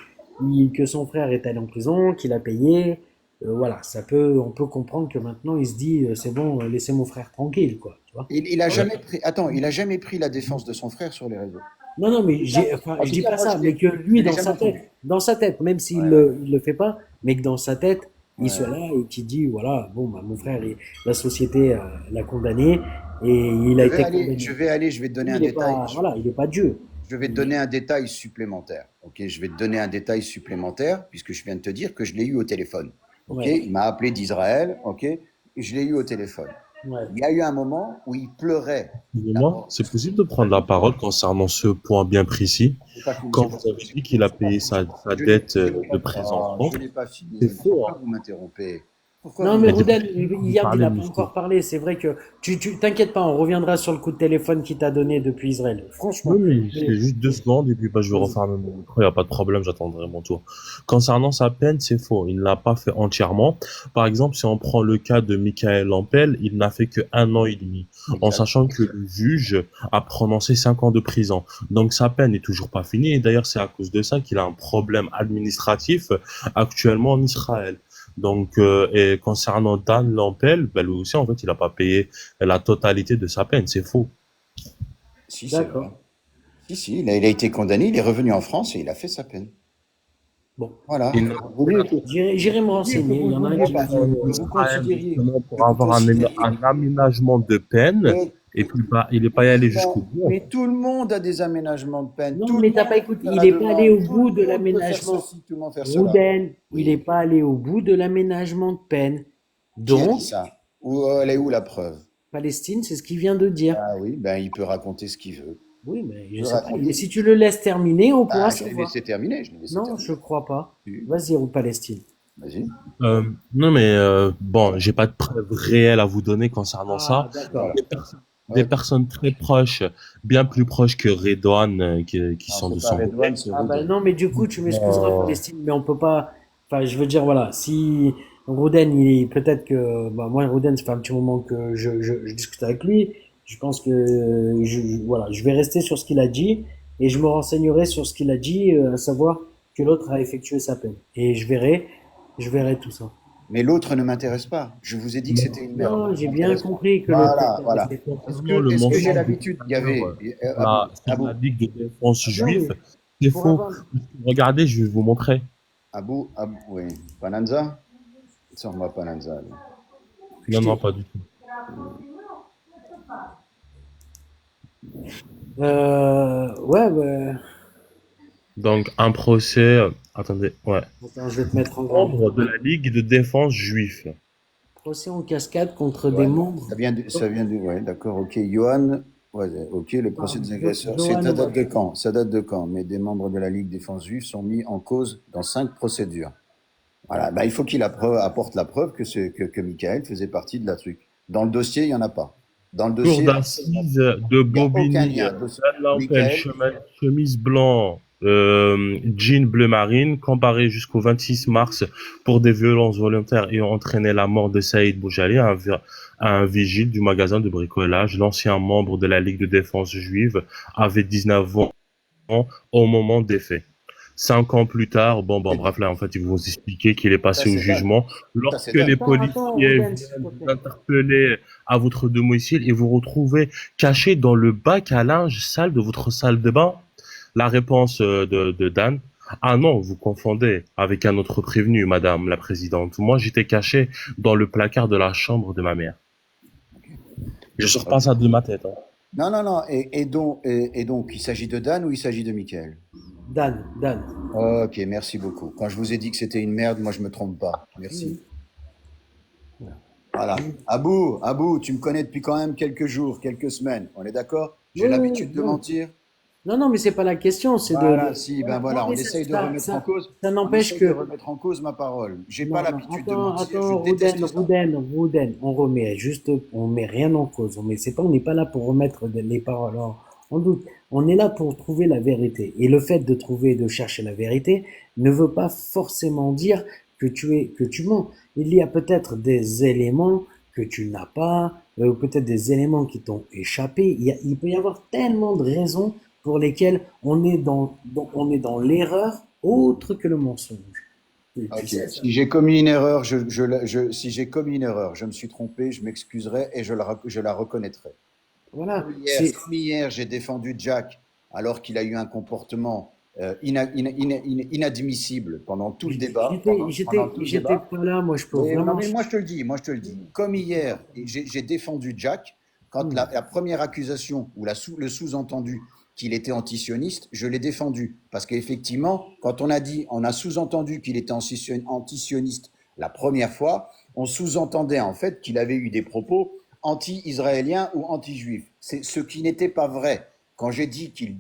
son frère est allé en prison, qu'il a payé, voilà, on peut comprendre que maintenant il se dit, c'est bon, laissez mon frère tranquille, quoi, tu vois. Il a jamais pris, attends, il a jamais pris la défense de son frère sur les réseaux. Non, non, mais enfin, En je tout dis cas, pas moi, ça, mais que je lui, l'ai jamais entendu. dans sa tête, même s'il Ouais, ouais. il le fait pas, mais que dans sa tête, il soit Ouais. là et qui dit, voilà, bon, bah, mon frère, la société l'a condamné et il a été condamné. Je vais te donner Lui, un il n'est détail. pas, voilà, il n'est pas Dieu. Je vais te Il- donner un détail supplémentaire. Ok, je vais te donner un détail supplémentaire puisque je viens de te dire que je l'ai eu au téléphone. Ok, ouais, il m'a appelé d'Israël. Ok, et je l'ai eu au téléphone. ouais. Il y a eu un moment où il pleurait la Excusez-moi, mort de c'est son possible de fils. prendre la parole concernant ce point bien précis? J'ai pas fini, Quand j'ai pas vous fini. avez dit qu'il a J'ai pas payé fini. sa dette Je n'ai de pas, oh, présentement, je n'ai pas c'est fini. faux, Pourquoi hein. vous m'interrompez? Pourquoi Non, vous mais Mais m'interrompez? Rouden, depuis tout à l'heure, vous Yad, il parlez, n'a pas monsieur. encore parlé. C'est vrai que t'inquiète pas, on reviendra sur le coup de téléphone qu'il t'a donné depuis Israël. Oui, Franchement. oui, c'est Mais, juste 2 secondes et puis bah, je vais vas-y. refermer mon micro, il n'y a pas de problème, j'attendrai mon tour. Concernant sa peine, c'est faux, il ne l'a pas fait entièrement. Par exemple, si on prend le cas de Michael Lampel, il n'a fait que 1 an et demi, en Exact. sachant que le juge a prononcé 5 ans de prison. Donc sa peine n'est toujours pas finie et d'ailleurs c'est à cause de ça qu'il a un problème administratif actuellement en Israël. Donc, et concernant Dan Lampel, ben, lui aussi, en fait, il n'a pas payé la totalité de sa peine, c'est faux. Si, c'est D'accord. vrai. Si, si, il a été condamné, il est revenu en France et il a fait sa peine. Bon. Voilà. Il n'a Vaut mieux que, J'irai me vaut mieux que renseigner. Il vous y ne en a un vouliez qui me pas, dit. que vous Israël considériez, justement pour que vous avoir considériez un aménagement de peine que, et puis bah, il est pas y allé jusqu'au bon, bout en mais fait. tout le monde a des aménagements de peine, Non, tout le mais t'as pas monde peut écouté. faire Il la n'est pas allé demande, au tout le bout de monde peut faire l'aménagement. ceci, tout le monde faire cela. Rouden, il n'est Oui. pas allé au bout de l'aménagement de peine. Qui a dit Donc, ça? Où, elle est où la preuve? Palestine, c'est ce qu'il vient de dire. Ah oui, ben il peut raconter ce qu'il veut. Oui, mais Il je peut sais pas. raconter. Si tu le laisses terminer, on pourra Ah, je l'ai savoir. laissé terminer, je l'ai laissé Non, je terminer. crois pas. Oui. Vas-y, ou Palestine. Vas-y. Non mais bon, j'ai pas de preuves réelles à vous donner concernant ça. Ah, d'accord. Voilà. Des Ok. personnes très proches, bien plus proches que Redouane, qui Non, sont de c'est pas son Redouane, côté. c'est Ah ben Rouden. non, mais du coup, tu m'excuseras, Euh, Palestine, mais on peut pas. Enfin, je veux dire, voilà, si Rouden, il est peut-être que, bah, moi, Rouden, ça fait un petit moment que je discute avec lui. Je pense que, voilà, je vais rester sur ce qu'il a dit et je me renseignerai sur ce qu'il a dit, à savoir que l'autre a effectué sa peine. Et je verrai tout ça. Mais l'autre ne m'intéresse pas. Je vous ai dit que c'était une merde. Non, Ça j'ai bien m'intéresse pas. compris que l'autre Voilà, t'intéressait voilà. pas. concernant le Est-ce que j'ai montant du l'habitude, il y avait Abou, sur la Abou, Ligue de défense Non, juive, mais c'est pour faux. avoir, Regardez, je vais vous montrer. Abou, oui. Pananza? Sors-moi Pananza. Là. Non, je non, t'ai, pas du tout. ouais, ouais. Donc, un procès, attendez, ouais. Attends, je vais te mettre en grand. Membre de la Ligue de défense juif. Procès en cascade contre des Johan, membres. ouais, d'accord, ok. Johan, ouais, ok, le procès des agresseurs. C'est Johan ça date de Washington. quand? Ça date de quand? Mais des membres de la Ligue défense juive sont mis en cause dans 5 procédures. Voilà, bah, il faut qu'il apporte la preuve que Michael faisait partie de la truc. Dans le dossier, il n'y en a pas. Dans le Cour dossier, d'assises de il n'y a aucun Bobigny, lien. Dan Lampel, Michael, chemise blanc, jean bleu marine, comparé jusqu'au 26 mars pour des violences volontaires ayant entraîné la mort de Saïd Boujali, un vigile du magasin de bricolage. L'ancien membre de la Ligue de défense juive avait 19 ans au moment des faits. 5 ans plus tard, bon, bref, là, en fait, ils vont vous expliquer qu'il est ça passé au c'est Dan. jugement. Ça c'est Lorsque les Dan. Attends, policiers Roden, s'il viennent te vous plaît. interpeller à votre domicile et vous retrouver caché dans le bac à linge sale de votre salle de bain, la réponse de Dan, ah non, vous confondez avec un autre prévenu, madame la présidente. Moi, j'étais caché dans le placard de la chambre de ma mère. Je sors pas Ok. ça de ma tête, hein. Non, non, non. Et donc, il s'agit de Dan ou il s'agit de Michael? Dan. Ok, merci beaucoup. Quand je vous ai dit que c'était une merde, moi je me trompe pas. Merci. Mhm. Voilà. Abou, tu me connais depuis quand même quelques jours, quelques semaines. On est d'accord? J'ai Oui, oui, l'habitude de non. mentir. Non, non, mais c'est pas la question, c'est Voilà, de- si, ben voilà. Non, voilà, mais on essaye de remettre en cause. ça On n'empêche essaye de que. remettre en cause ma parole. J'ai pas Non, non, l'habitude de mentir, je attends, déteste ça. On met rien en cause. On n'est pas là pour remettre les paroles en doute. On est là pour trouver la vérité. Et le fait de chercher la vérité, ne veut pas forcément dire que tu mens. Il y a peut-être des éléments que tu n'as pas, peut-être des éléments qui t'ont échappé. Il peut y avoir tellement de raisons pour lesquelles on est dans l'erreur autre que le mensonge. Tu Ok. sais ça. Si j'ai commis une erreur, si j'ai commis une erreur, je me suis trompé, je m'excuserai et je la Voilà, comme hier, j'ai défendu Jack alors qu'il a eu un comportement inadmissible pendant tout le débat. J'étais, Pendant j'étais, tout le j'étais débat. pas là, moi je peux Oui, non, vraiment. mais moi je te le dis. Comme hier, j'ai défendu Jack, quand Hmm. la première accusation ou le sous-entendu qu'il était antisioniste, je l'ai défendu. Parce qu'effectivement, quand on a sous-entendu qu'il était antisioniste la première fois, on sous-entendait en fait qu'il avait eu des propos anti-israéliens ou anti-juifs. C'est ce qui n'était pas vrai. Quand j'ai dit qu'il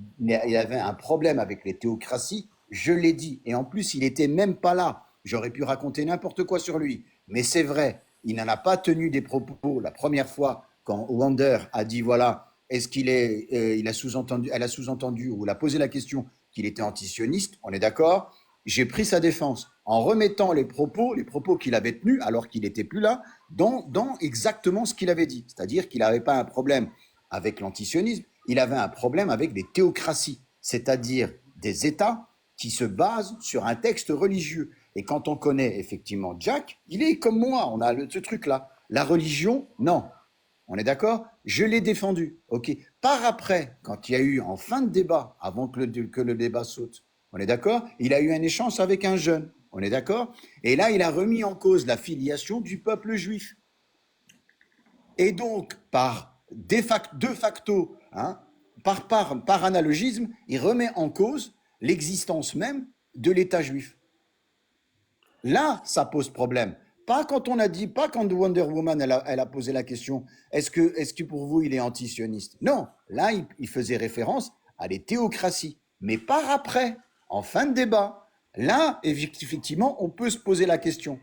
avait un problème avec les théocraties, je l'ai dit. Et en plus, il n'était même pas là. J'aurais pu raconter n'importe quoi sur lui. Mais c'est vrai, il n'en a pas tenu des propos la première fois quand Wander a dit voilà, est-ce qu'il est, il a sous-entendu, elle a sous-entendu ou elle a posé la question qu'il était antisioniste, on est d'accord. J'ai pris sa défense en remettant les propos qu'il avait tenus alors qu'il n'était plus là, dans exactement ce qu'il avait dit. C'est-à-dire qu'il n'avait pas un problème avec l'antisionisme, il avait un problème avec les théocraties, c'est-à-dire des États qui se basent sur un texte religieux. Et quand on connaît effectivement Jack, il est comme moi, on a ce truc-là. La religion, non. On est d'accord? Je l'ai défendu. OK. Par après, quand il y a eu en fin de débat, avant que le débat saute, on est d'accord? Il a eu un échange avec un jeune. On est d'accord? Et là, il a remis en cause la filiation du peuple juif. Et donc, de facto, hein, par analogisme, il remet en cause l'existence même de l'État juif. Là, ça pose problème. Pas quand on a dit, pas quand Wonder Woman, elle a posé la question, est-ce que pour vous, il est antisioniste? Non, là, il faisait référence à des théocraties. Mais par après, en fin de débat, là, effectivement, on peut se poser la question.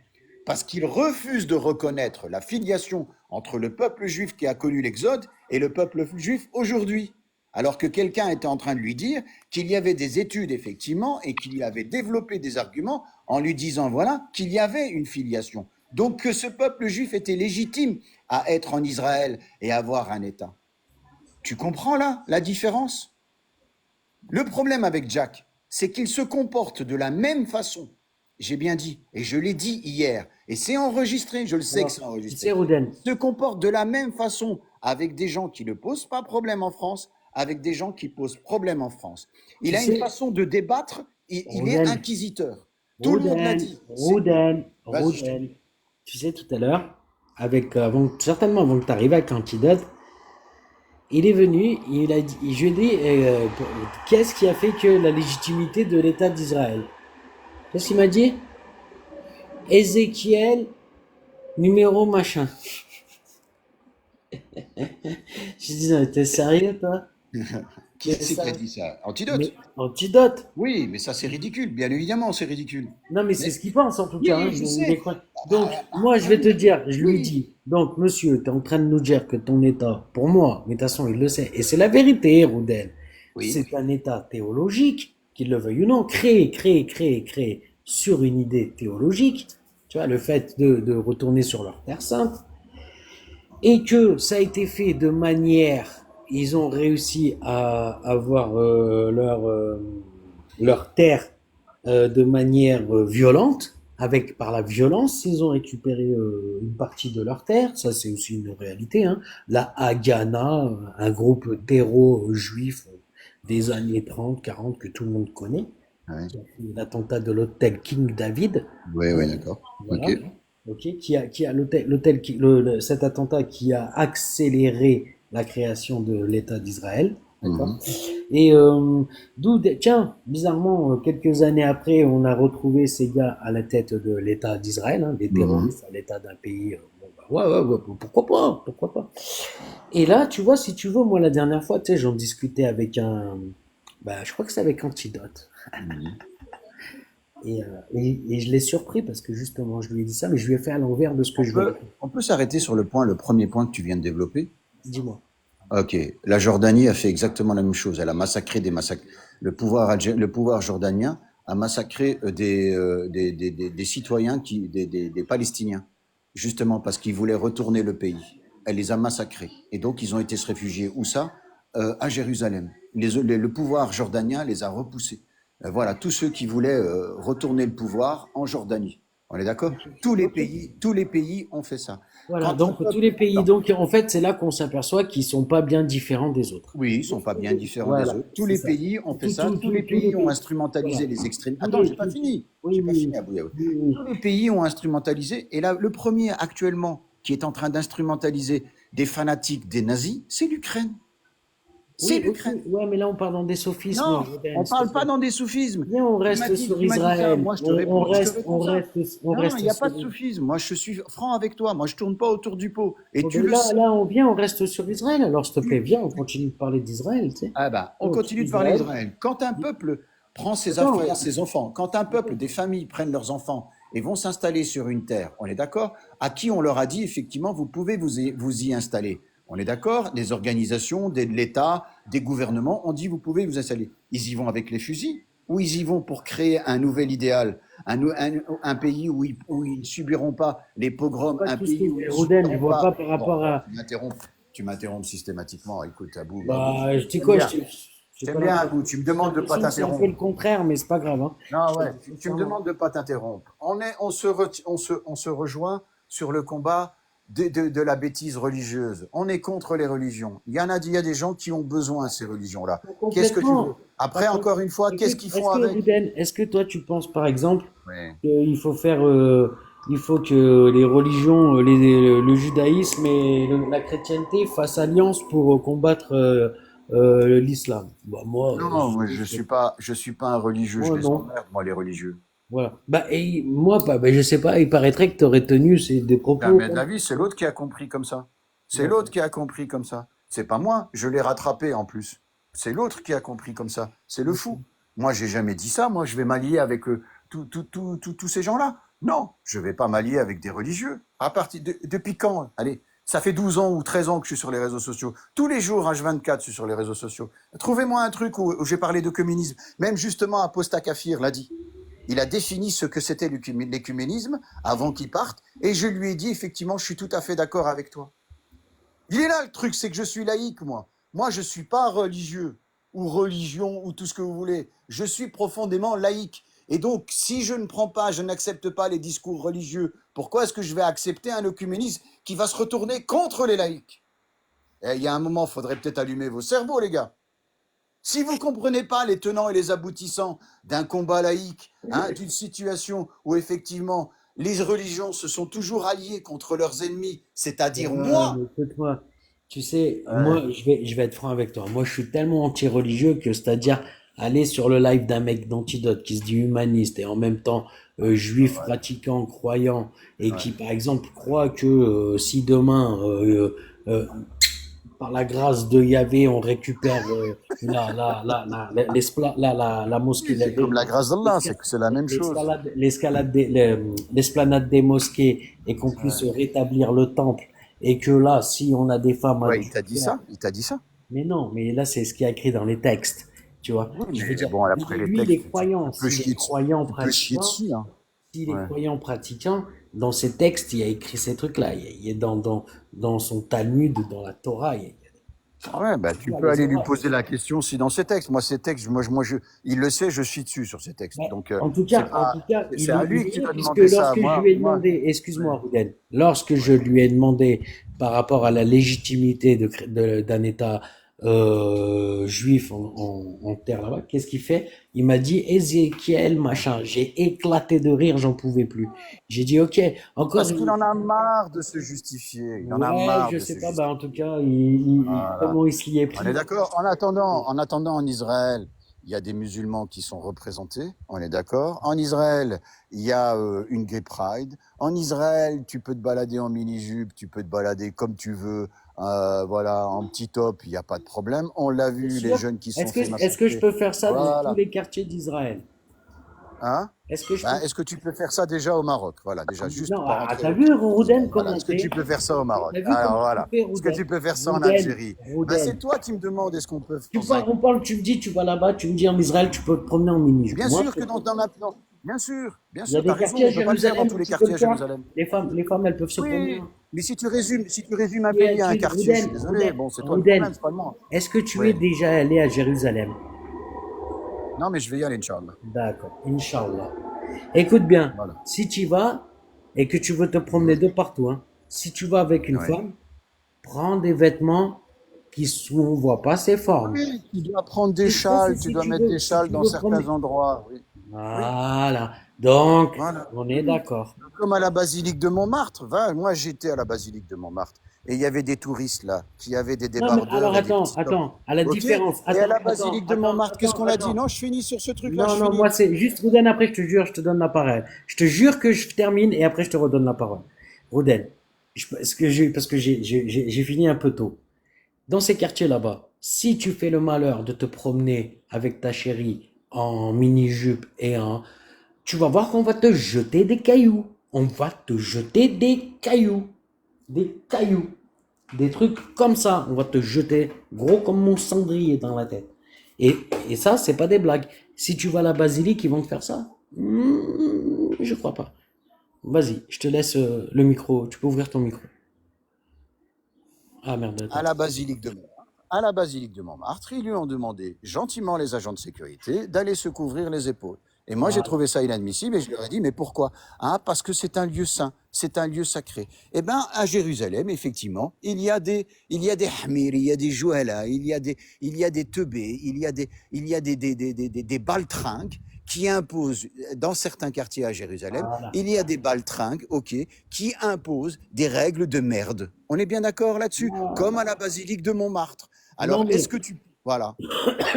Parce qu'il refuse de reconnaître la filiation entre le peuple juif qui a connu l'Exode et le peuple juif aujourd'hui. Alors que quelqu'un était en train de lui dire qu'il y avait des études, effectivement, et qu'il avait développé des arguments en lui disant, voilà, qu'il y avait une filiation. Donc que ce peuple juif était légitime à être en Israël et avoir un État. Tu comprends là la différence? Le problème avec Jack, c'est qu'il se comporte de la même façon. J'ai bien dit, et je l'ai dit hier, et c'est enregistré, je le sais que Alors, c'est tu sais, enregistré. Roden, Il se comporte de la même façon avec des gens qui ne posent pas problème en France, avec des gens qui posent problème en France. Il tu a une sais, façon de débattre, il est Roden, inquisiteur. Tout le monde l'a Roden, dit. Roden, Vas-y, je t'écoute. Roden. Tu sais, tout à l'heure, certainement avant que tu arrives à Cantidote, il est venu, il a dit, je lui ai dit, qu'est-ce qui a fait que la légitimité de l'État d'Israël? Qu'est-ce qu'il m'a dit? Ézéchiel, numéro machin. Je dis, non, t'es sérieux, toi? Qui T'es c'est qui a sérieux? dit ça? Mais Antidote? antidote. Oui, mais ça c'est ridicule. Bien évidemment, c'est ridicule. Non, mais c'est Mais ce qu'il pense en tout cas, hein. oui, je Il est sais. Donc, moi, je vais te Oui, dire, je lui oui. dis, donc, monsieur, tu es en train de nous dire que ton État, pour moi, mais de toute façon, il le sait, et c'est la vérité, Roudel, Oui. c'est un État théologique, qu'il le veuille ou non, créé sur une idée théologique, tu vois, le fait de retourner sur leur terre sainte, et que ça a été fait de manière, ils ont réussi à avoir leur terre de manière violente, avec par la violence, ils ont récupéré une partie de leur terre, ça c'est aussi une réalité. Hein. La Haganah, un groupe terreau juif des années 30, 40 que tout le monde connaît, Ouais. qui a fait l'attentat de l'hôtel King David, Oui, euh, oui, d'accord. Ok. voilà, ok, qui a cet attentat qui a accéléré la création de l'État d'Israël, d'accord. Mhm. Et tiens, bizarrement, quelques années après, on a retrouvé ces gars à la tête de l'État d'Israël, hein, des Mhm. terroristes à l'État d'un pays. Bon, bah, ouais, pourquoi pas, pourquoi pas. Et là, tu vois, si tu veux, moi la dernière fois, tu sais, j'en discutais avec bah, je crois que c'est avec Antidote. Mhm. Et je l'ai surpris parce que justement, je lui ai dit ça, mais je lui ai fait à l'envers de ce que je lui ai dit. On peut s'arrêter sur le premier point que tu viens de développer. Dis-moi. Ok. La Jordanie a fait exactement la même chose. Elle a massacré des massacres. Le pouvoir jordanien a massacré des citoyens, des Palestiniens, justement parce qu'ils voulaient retourner le pays. Elle les a massacrés. Et donc, ils ont été se réfugier. Où ça? À Jérusalem. Le pouvoir jordanien les a repoussés. Voilà, tous ceux qui voulaient retourner le pouvoir en Jordanie. On est d'accord? Ok. Tous les pays ont fait ça. Voilà, Quand un donc tous peuple, les pays, non, donc en fait, c'est là qu'on s'aperçoit qu'ils sont pas bien différents des autres. oui, ils sont pas bien différents des Voilà, autres. Tous c'est les ça. pays ont fait ça. Tous les Tous les pays ont pays. Voilà. instrumentalisé les extrêmes. Tous Attends, les, oui, J'ai pas oui, fini, Abou Yaoud. oui, oui. Tous les pays ont instrumentalisé. Et là, le premier actuellement qui est en train d'instrumentaliser des fanatiques des nazis, c'est l'Ukraine. C'est Oui, ok, l'Ukraine. ouais, mais là on part dans des sophismes, Non, Ruben, on s'il te parle pas plaît. dans des soufismes. Viens, Tu m'as dit ça, Israël. moi je te réponds, On Non, il reste n'y a pas sur. de soufisme. Moi, je suis franc avec toi. Moi, je tourne pas autour du pot. Et Oh, tu ben le sais. là, on reste sur Israël. Alors, s'il te plaît, viens, on continue de parler d'Israël, tu sais. Ah ben, on Donc, continue de parler Israël. d'Israël. Quand un peuple prend ses Attends, affaires, ses enfants, quand un peuple, des familles prennent leurs enfants et vont s'installer sur une terre, on est d'accord? À qui on leur a dit, effectivement, vous pouvez vous y installer. On est d'accord? Des organisations, de l'État, des gouvernements ont dit, vous pouvez vous installer. Ils y vont avec les fusils ou ils y vont pour créer un nouvel idéal, un pays où ils ne subiront pas les pogroms, pas un tous pays les où ils ne Roden, je subiront vois pas pas. par Bon, rapport à. tu m'interromps systématiquement. Écoute, Abou, Bah, je dis j'aime quoi, bien. j'ai J'aime pas bien, l'impression. Abou, tu me J'ai demandes de pas l'impression que c'est un peu le t'interrompre. contraire, mais c'est pas grave, hein. Non, Je te ouais, dis tu me sincèrement. demandes de pas t'interrompre. On se rejoint sur le combat de la bêtise religieuse. On est contre les religions. Il y a des gens qui ont besoin de ces religions-là. Pas Qu'est-ce que tu complètement. veux? Pas Après, com- encore une fois, qu'est-ce Écoute, qu'ils font est-ce que avec? Ruden, est-ce que toi tu penses par exemple Ouais. qu'il faut faire, il faut que les religions, le judaïsme et la chrétienté fassent alliance pour combattre l'islam? Bah moi, Non, moi, je- je suis pas un religieux. Je moi les non. emmerde, moi, les religieux. Voilà. Bah et moi pas, bah, je sais pas. Il paraîtrait que tu aurais tenu des propos Jamais de comme la vie, c'est l'autre qui a compris comme ça. C'est l'autre d'accord. qui a compris comme ça. C'est pas moi, je l'ai rattrapé en plus. C'est l'autre qui a compris comme ça. C'est le fou. Moi, j'ai jamais dit ça. Moi, je vais m'allier avec tous ces gens-là. Non, je vais pas m'allier avec des religieux. Depuis quand? Allez, ça fait 12 ans ou 13 ans que je suis sur les réseaux sociaux. Tous les jours, H24, je suis sur les réseaux sociaux. Trouvez-moi un truc où j'ai parlé de communisme. Même justement, Aposta Kafir l'a dit. Il a défini ce que c'était l'écuménisme avant qu'il parte, et je lui ai dit effectivement, je suis tout à fait d'accord avec toi. Il est là le truc, c'est que je suis laïque, moi. Moi, je suis pas religieux ou religion ou tout ce que vous voulez. Je suis profondément laïque. Et donc, si je ne prends pas, je n'accepte pas les discours religieux, pourquoi est-ce que je vais accepter un œcuménisme qui va se retourner contre les laïcs? Et il y a un moment, il faudrait peut-être allumer vos cerveaux, les gars. Si vous ne comprenez pas les tenants et les aboutissants d'un combat laïque, hein, d'une situation où effectivement les religions se sont toujours alliées contre leurs ennemis, c'est-à-dire Ouais, moi, mais écoute-moi, tu sais, ouais, je vais être franc avec toi. Moi, je suis tellement anti-religieux que, c'est-à-dire, aller sur le live d'un mec d'Antidote qui se dit humaniste et en même temps juif ouais, pratiquant, croyant, et qui, ouais. par exemple, croit que si demain, par la grâce de Yahvé, on récupère la mosquée, Oui, c'est comme la grâce d'Allah, c'est la même chose. l'esplanade des mosquées et qu'on puisse Ouais. rétablir le temple et que là, si on a des femmes Ouais, il t'a dit adultères, ça, il t'a dit ça. mais non, mais là, c'est ce qui est écrit dans les textes, tu vois. Oui, Je veux mais dire, bon, mais après les lui, il est textes, croyant. tu peux chier dessus, hein. S'il est Ouais. croyant pratiquant, dans ses textes, il a écrit ces trucs-là. Il est dans son Talmud, dans la Torah. Ouais, bah, Il tu y a peux les aller lui oracles. poser la question si dans ces textes. Moi, ces textes, il le sait, je suis dessus sur ces textes. Mais Donc, en tout cas, c'est à lui que tu est, dois puisque demander ça. lorsque je lui ai demandé, Ouais, excuse-moi, Rouden, lorsque je ouais. lui ai demandé par rapport à la légitimité d'un État juif en terre là-bas, qu'est-ce qu'il fait? Il m'a dit Ézéchiel, machin. J'ai éclaté de rire, j'en pouvais plus. J'ai dit, ok, encore Parce qu'il une. en a marre de se justifier. Il en a Ouais, marre je de se sais pas, bah en justifier. tout cas, Voilà. comment il s'y est On est pris. d'accord? En attendant, en Israël, il y a des musulmans qui sont représentés. On est d'accord? En Israël, il y a une gay pride. En Israël, tu peux te balader en mini-jupe, tu peux te balader comme tu veux, voilà, en petit top, il n'y a pas de problème. On l'a C'est vu, les sûr? jeunes qui se sont fait Est-ce que je massacrer. peux faire ça dans tous Voilà. les quartiers d'Israël? Hein? Est-ce que je Ben, peux. est-ce que tu peux faire ça déjà au Maroc? Voilà, déjà, juste Non, pour pas rentrer. t'as vu Rouden Voilà. comment Est-ce que tu c'est? peux faire ça au Maroc? T'as vu Alors comment tu voilà. fais, Est-ce que Rouden? tu peux faire ça en Rouden, Algérie? Ben, c'est Rouden. toi qui me demandes est-ce qu'on peut faire Tu dans un. parles, on parle, tu me dis, tu vas là-bas, tu me dis en Israël, tu peux te promener en mini-jupe. Bien Moi, sûr que bien il y a sûr, des t'as raison, quartiers à on peut pas le faire dans Jérusalem tous où les tu peux quartiers le à faire. Jérusalem. Les femmes, elles peuvent se promener. Oui, mais si tu résumes un pays à un quartier, je suis désolé, bon, c'est toi le problème, Rouden, c'est pas moi. est-ce que tu es Oui. déjà allé à Jérusalem? Non, mais je vais y aller, Inch'Allah. D'accord, Inch'Allah. Écoute bien, Voilà. si tu y vas et que tu veux te promener de partout, hein, si tu vas avec une Ouais. femme, prends des vêtements qui ne voient pas ses formes. Oui, tu dois prendre des Ça, c'est châles, tu si dois tu mettre veux, des si châles tu dans veux certains promener. endroits. Oui. Oui, Voilà. Donc, voilà. on est Oui. d'accord. Comme à la basilique de Montmartre. Va, moi, j'étais à la basilique de Montmartre. Et il y avait des touristes là, qui avaient des Non, mais alors débardeurs et des attends, petits tops. attends, à la OK? différence. Et à Attends, la attends, basilique de attends, Montmartre, qu'est-ce attends, qu'on a dit? attends. Non, je finis sur ce truc-là, Non, je non, moi finis. c'est juste Rouden, après je te jure, je te donne la parole. Je te jure que je termine et après je te redonne la parole. Rouden, parce que j'ai fini un peu tôt. Dans ces quartiers là-bas, si tu fais le malheur de te promener avec ta chérie en mini-jupe et en... Tu vas voir qu'on va te jeter des cailloux. On va te jeter des cailloux. Des cailloux. Des trucs comme ça. On va te jeter gros comme mon cendrier dans la tête. Et, et ça, c'est pas des blagues. Si tu vas à la basilique, ils vont te faire ça. Je crois pas. Vas-y, je te laisse le micro. Tu peux ouvrir ton micro. Ah merde, À attends. la basilique de Montmartre. À la basilique de Montmartre, ils lui ont demandé gentiment les agents de sécurité d'aller se couvrir les épaules. Et moi, j'ai Voilà. trouvé ça inadmissible et je leur ai dit, mais pourquoi? Ah, parce que c'est un lieu saint, c'est un lieu sacré. Eh bien, à Jérusalem, effectivement, il y a des hamir, il y a des jouala, il y a des teubés, il y a des baltringues qui imposent, dans certains quartiers à Jérusalem, Voilà. il y a des baltringues, ok, qui imposent des règles de merde. On est bien d'accord là-dessus? Comme à la basilique de Montmartre. Alors, Non, mais est-ce que tu... Voilà.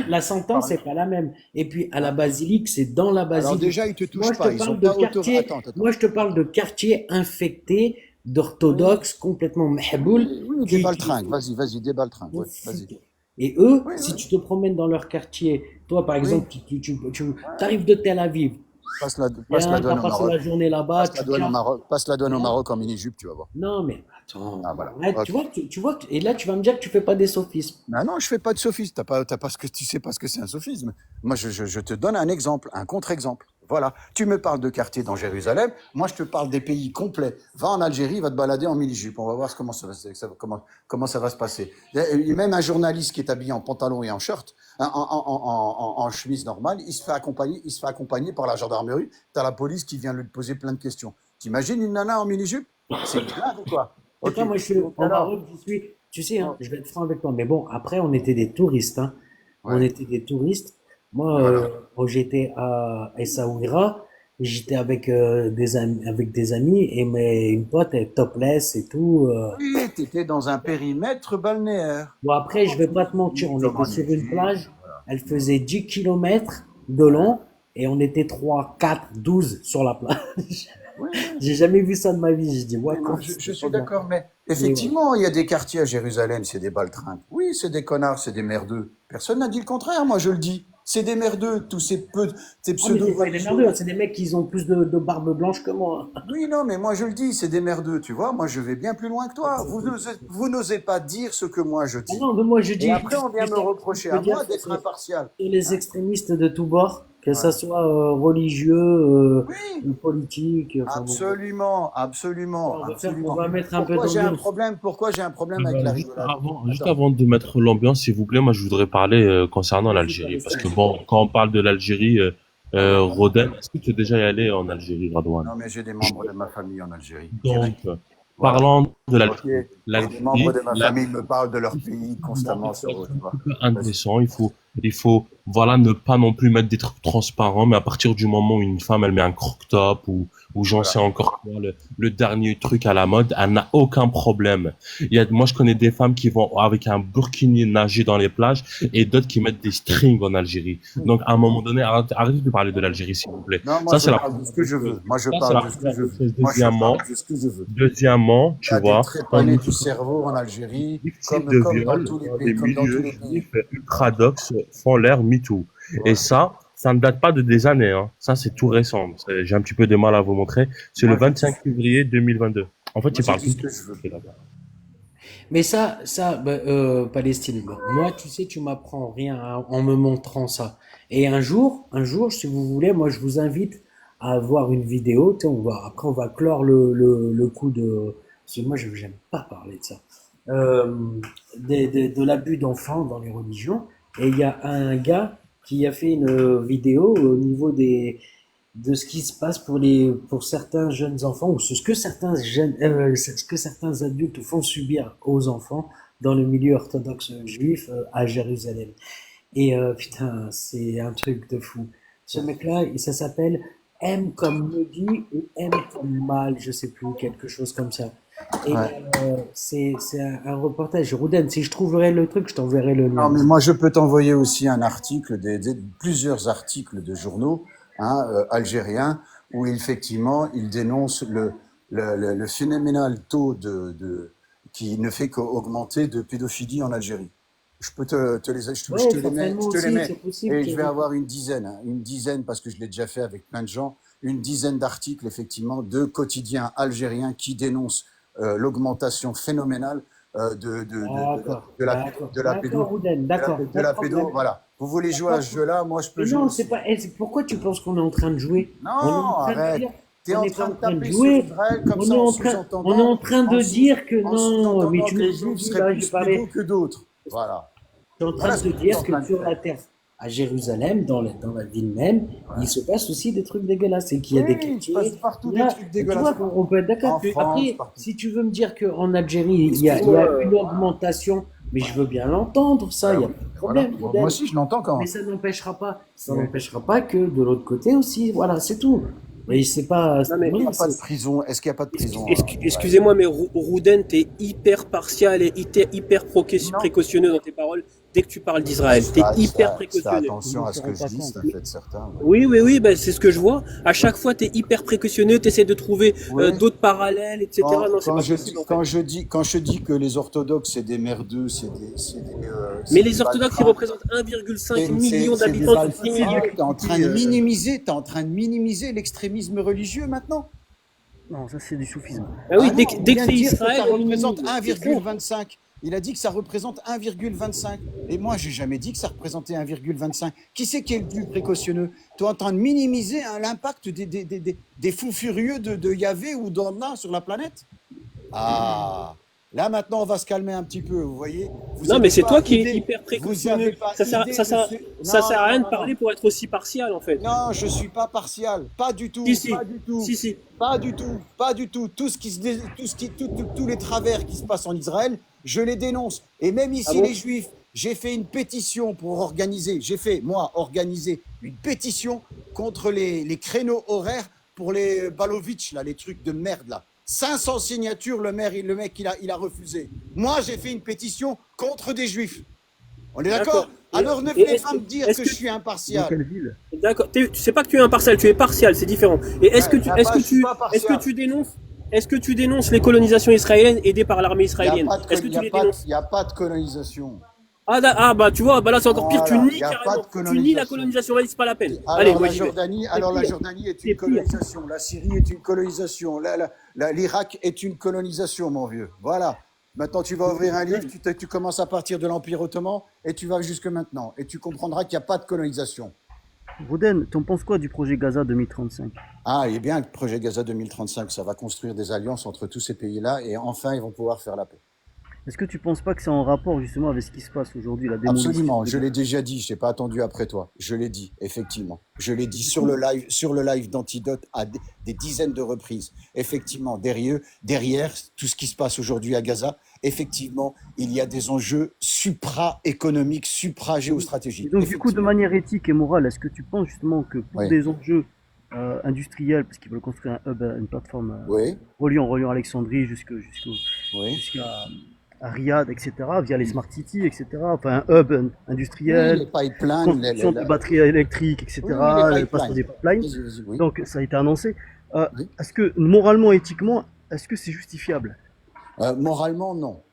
la sentence Pardon. n'est pas la même. Et puis à la Hein. basilique, c'est dans la Alors basilique. déjà, ils te Moi, touchent je te pas. Ils ont parle de pas auto... quartier. Attends, attends, Moi, je te parle attends. de quartier infecté Oui, d'orthodoxes complètement mahboul oui, oui, des qui baltringues. Vas-y, vas-y, des baltringues. sont Ouais, vas-y. foutus. Et eux, Oui, si oui, tu te promènes dans leur quartier, toi par oui. exemple, tu arrives de Tel Aviv, Passe la bien, tu as douane au passé Maroc. la journée là-bas, Passe la tu douane au tiens, Maroc. Passe la douane au là, Maroc en mini-jupe, tu vas voir. non mais attends, Ah, voilà. arrête, Ok. tu vois, et là tu vas me dire que tu fais pas des sophismes. Non, non, je fais pas de sophisme. T'as pas ce que, tu sais pas ce que c'est un sophisme. Moi, je te donne un exemple, un contre-exemple. Voilà. Tu me parles de quartier dans Jérusalem. Moi, je te parle des pays complets. Va en Algérie, va te balader en mini-jupe. On va voir comment ça va se passer. Et même un journaliste qui est habillé en pantalon et en short, en chemise normale, il se fait accompagner par la gendarmerie. T'as la police qui vient lui poser plein de questions. T'imagines une nana en mini-jupe? C'est une blague ou quoi? Je sais Ok. pas, moi je suis Donc au alors, Maroc, tu sais, hein, oh, je vais être franc avec toi, mais bon, après on était des touristes, hein. On ouais, était des touristes. Moi, voilà. quand j'étais à Essaouira, j'étais avec des amis et une pote est topless et tout. Oui, tu étais dans un périmètre balnéaire. Bon, après, je Oh, vais pas te mentir, magnifique, on oh, était sur une magnifique. plage, elle faisait 10 kilomètres de Ouais. long et on était 3, 4, 12 sur la plage. Oui, oui, J'ai jamais vu ça de ma vie. J'ai dit, ouais, oui, non, quand je c'était trop suis bien. d'accord, mais Mais voilà. effectivement, il y a des quartiers à Jérusalem, c'est des baltringues. Oui, c'est des connards, c'est des merdeux. Personne n'a dit le contraire, moi je le dis. C'est des merdeux, tous ces Ah, mais c'est pas des merdeux, pseudo-religieux. hein, c'est des mecs qui ont plus de barbe blanche que moi. Oui, non, mais moi je le dis, c'est des merdeux, tu vois. Moi je vais bien plus loin que toi. Vous n'osez pas dire ce que moi je Ah dis. non, mais moi je Et dis, après, on vient me ce que je reprocher peux à dire, moi d'être impartial. c'est les Hein. extrémistes de tous bords, que ça Ouais. soit religieux, Oui, ou politique, enfin bon. absolument, absolument, On absolument. va mettre un peu d'ambiance. Pourquoi j'ai un problème avec la rigolade? Juste Attends, avant de mettre l'ambiance, s'il vous plaît, moi je voudrais parler concernant Vas-y, l'Algérie. Parce Palestine. que bon, quand on parle de l'Algérie, Roden, est-ce que tu es déjà allé en Algérie, Radouane? non, mais j'ai des membres de ma famille en Algérie, Donc, direct. Voilà. parlant de Ok. l'Algérie, Et des membres de ma famille me parlent de leur pays constamment sur eux, tu vois. peu Vas-y. indécent. Il faut, voilà, ne pas non plus mettre des trucs transparents, mais à partir du moment où une femme, elle met un crop-top ou j'en sais Voilà. encore quoi, le dernier truc à la mode, elle n'a aucun problème. Moi, je connais des femmes qui vont avec un burkini nager dans les plages et d'autres qui mettent des strings en Algérie. Donc, à un moment donné, arrêtez de parler de l'Algérie, s'il vous plaît. Non, moi Ça, je c'est la parle de ce première que des je choses. veux. Moi je Ça, c'est parle la de ce que première je des veux. choses. Moi je parle de ce que je veux. Deuxièmement, Il y tu a des vois, quand trépanés nous du cerveau en Algérie, victimes de comme dans viol tous les dans pays, des comme dans tous milieux les pays. juifs ultradoxes font l'air MeToo. Et Voilà. ça ne date pas de des années, hein. Ça, c'est tout récent. J'ai un petit peu de mal à vous montrer. C'est le Moi je dis, 25 février 2022. En fait, moi il je parle dis tout ce le que temps. je veux. Mais bah, Palestine, bah, moi, tu sais, tu m'apprends rien en me montrant ça. Et un jour, si vous voulez, moi, je vous invite à voir une vidéo. Tu sais, après, on va clore le coup de, parce que moi, je n'aime pas parler de ça. Euh, de l'abus d'enfants dans les religions. Et il y a un gars qui a fait une vidéo au niveau de ce qui se passe pour certains jeunes enfants ou ce que certains adultes font subir aux enfants dans le milieu orthodoxe juif à Jérusalem. Et putain, c'est un truc de fou. Ce mec-là, ça s'appelle M comme Mehdi ou M comme Mal, je sais plus, quelque chose comme ça. Et Ouais. c'est un reportage. Rouden, si je trouverai le truc, je t'enverrai le Non, lien. mais moi, je peux t'envoyer aussi un article, plusieurs articles de journaux algériens où effectivement, ils dénoncent le phénoménal taux qui ne fait qu'augmenter de pédophilie en Algérie. Je peux je Ouais, te les mets, certainement je te les aussi, mets, c'est possible et qu'il y je ait vais des trucs. avoir une dizaine parce que je l'ai déjà fait avec plein de gens, une dizaine d'articles effectivement de quotidiens algériens qui dénoncent l'augmentation phénoménale D'accord, de la, d'accord, de la d'accord, pédo, Rouden, d'accord, de pas de la pédo, problème. voilà. Vous voulez Y a jouer pas à de ce problème. jeu-là, moi je peux Mais jouer non, c'est aussi. pas. Pourquoi tu penses qu'on est en train de jouer? On est en Non, train de arrête. dire Tu es qu'on en n'est pas train en de train de taper sur jouer. Israël comme ça en On est sous-entendant, en train de dire que en non, mais sous-entendant tu que les m'entends juifs plus seraient là, je plus pédos parlais. que d'autres. Voilà. Je suis en train Voilà de ce te que tu es dire en que train de sur la faire. terre, à Jérusalem, dans la ville même, il se passe aussi des trucs dégueulasses. C'est qu'il y a Oui, des il se passe quartiers. partout des Là, trucs tu dégueulasses. vois, on peut être d'accord. En France, Après, partout. si tu veux me dire qu'en Algérie, il y Excuse-moi, a une augmentation, mais je veux bien l'entendre, ça, il Ben n'y a oui, pas de ben voilà. problème, Moi Roden. aussi, je l'entends Mais quand. ça Oui. n'empêchera pas que de l'autre côté aussi, voilà, c'est tout. Mais c'est pas, non mais Il n'y voilà, a pas de prison. Est-ce qu'il n'y a pas de prison en Israël? excusez-moi, mais Rouden, t'es hyper partial et hyper Non. précautionneux dans tes paroles dès que tu parles d'Israël. T'es hyper Je fais précautionneux. ils attention ne à se ce que rendent je pas dis, c'est compte. un fait certain. Ouais. Oui, ben, c'est ce que je vois. À chaque fois, t'es hyper précautionneux, t'essaies de trouver Oui. d'autres parallèles, etc. Non, c'est pas possible en fait. Quand je dis que les orthodoxes, c'est des merdeux, Mais c'est des les orthodoxes, ils baltringues, représentent 1,5 million c'est des d'habitants sur 6 baltringues. millions. T'es en train de minimiser l'extrémisme religieux maintenant? Non, ça c'est du soufisme. Ah Ah oui, non, il dès que vient de c'est dire que Israël, ça on représente minimise. C'est trop. 1,25. Il a dit que ça représente 1,25. Et moi, j'ai jamais dit que ça représentait 1,25. Qui c'est qui est le plus précautionneux? Tu es en train de minimiser l'impact des fous furieux de Yahvé ou d'Anna sur la planète? Ah, là maintenant, on va se calmer un petit peu, vous voyez? Vous Non, mais n'avez c'est pas toi qui es idée, hyper vous n'avez précautionneux. pas idée de ce... Ça Non, sert à non, rien de non, non. parler pour être aussi partial en fait. Non, je suis pas partial, pas du Si, tout, si, pas du tout, si, si. pas du tout, pas du tout. Tout ce qui se, dé- tout ce qui, tout- tous les travers qui se passent en Israël, je les dénonce. Et même Ah ici, bon? les Juifs, j'ai fait une pétition pour organiser, j'ai fait, moi, organiser une pétition contre les créneaux horaires pour les Balovitch, là, les trucs de merde, là. 500 signatures, le mec, il a refusé. Moi, j'ai fait une pétition contre des Juifs. On est d'accord? D'accord. Alors ne Et venez pas me dire est-ce que que je suis Dans impartial. quelle ville? d'accord, tu sais pas que tu es impartial, tu es partial, c'est différent. Et Ouais, y a pas, je suis pas est-ce que partial. tu dénonces les colonisations israéliennes aidées par l'armée Il n'y a israélienne? pas de, Est-ce que tu les dénonces? y a pas de colonisation. Bah tu vois, bah là c'est encore pire, tu Voilà, il nies n'y a pas carrément. de Tu nies la colonisation. colonisation, vas-y, c'est pas la peine. Allez, moi j'y vais. C'est La pire, Jordanie est c'est une pire. colonisation. La Syrie est une colonisation. L'Irak est une colonisation, mon vieux. Voilà. Maintenant, tu vas ouvrir un livre, tu commences à partir de l'Empire ottoman et tu vas jusque maintenant. Et tu comprendras qu'il n'y a pas de colonisation. Roden, t'en penses quoi du projet Gaza 2035? Ah, il est bien le projet Gaza 2035. Ça va construire des alliances entre tous ces pays-là et enfin, ils vont pouvoir faire la paix. Est-ce que tu penses pas que c'est en rapport justement avec ce qui se passe aujourd'hui, la démolition Absolument, de je l'ai Gaza? déjà dit, je n'ai pas attendu après toi. Je l'ai dit, effectivement. Je l'ai dit Du coup, sur le live d'Antidote à des dizaines de reprises. Effectivement, derrière tout ce qui se passe aujourd'hui à Gaza, effectivement, il y a des enjeux supra-économiques, et supra-géostratégiques. donc du coup, de Effectivement. manière éthique et morale, est-ce que tu penses justement que pour Oui, des enjeux industriels, parce qu'ils veulent construire un hub, une plateforme oui, reliant Alexandrie oui. jusqu'à à Riyad, etc., via les smart cities, etc., enfin un hub Oui, industriel, les pipelines, construction de batteries électriques, oui, oui, les etc., le passage pipelines. des pipelines. Vas-y, vas-y, oui, Donc ça a été annoncé. oui. Est-ce que moralement, éthiquement, est-ce que c'est justifiable? Moralement, non. Donc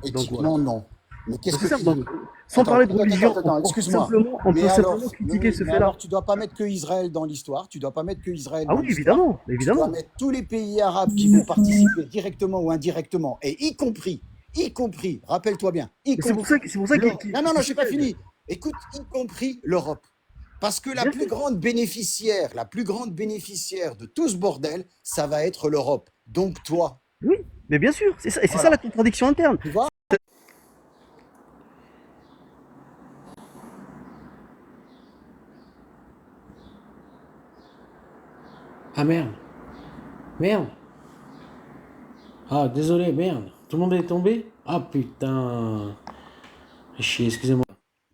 voilà. Éthiquement, non. Mais qu'est-ce C'est que ça. tu Donc, veux? sans parler de religion, Excuse-moi. on peut simplement critiquer ce Mais fait-là. alors, tu dois pas mettre que Israël dans l'histoire. Tu dois pas mettre que Israël Ah dans oui, l'histoire. évidemment, Tu dois évidemment. mettre tous les pays arabes qui vont participer directement ou indirectement, et y compris, rappelle-toi bien, y Mais compris c'est pour ça Non, non, non, j'ai pas qu'il fini. Écoute, y compris l'Europe. Parce que bien sûr. la plus grande bénéficiaire de tout ce bordel, ça va être l'Europe. Donc toi, Oui, mais bien sûr, c'est ça, et c'est ça voilà. la contradiction interne. Tu vois? Ah merde, merde. Ah, désolé, merde. Tout le monde est tombé? Ah putain. Chier, excusez-moi.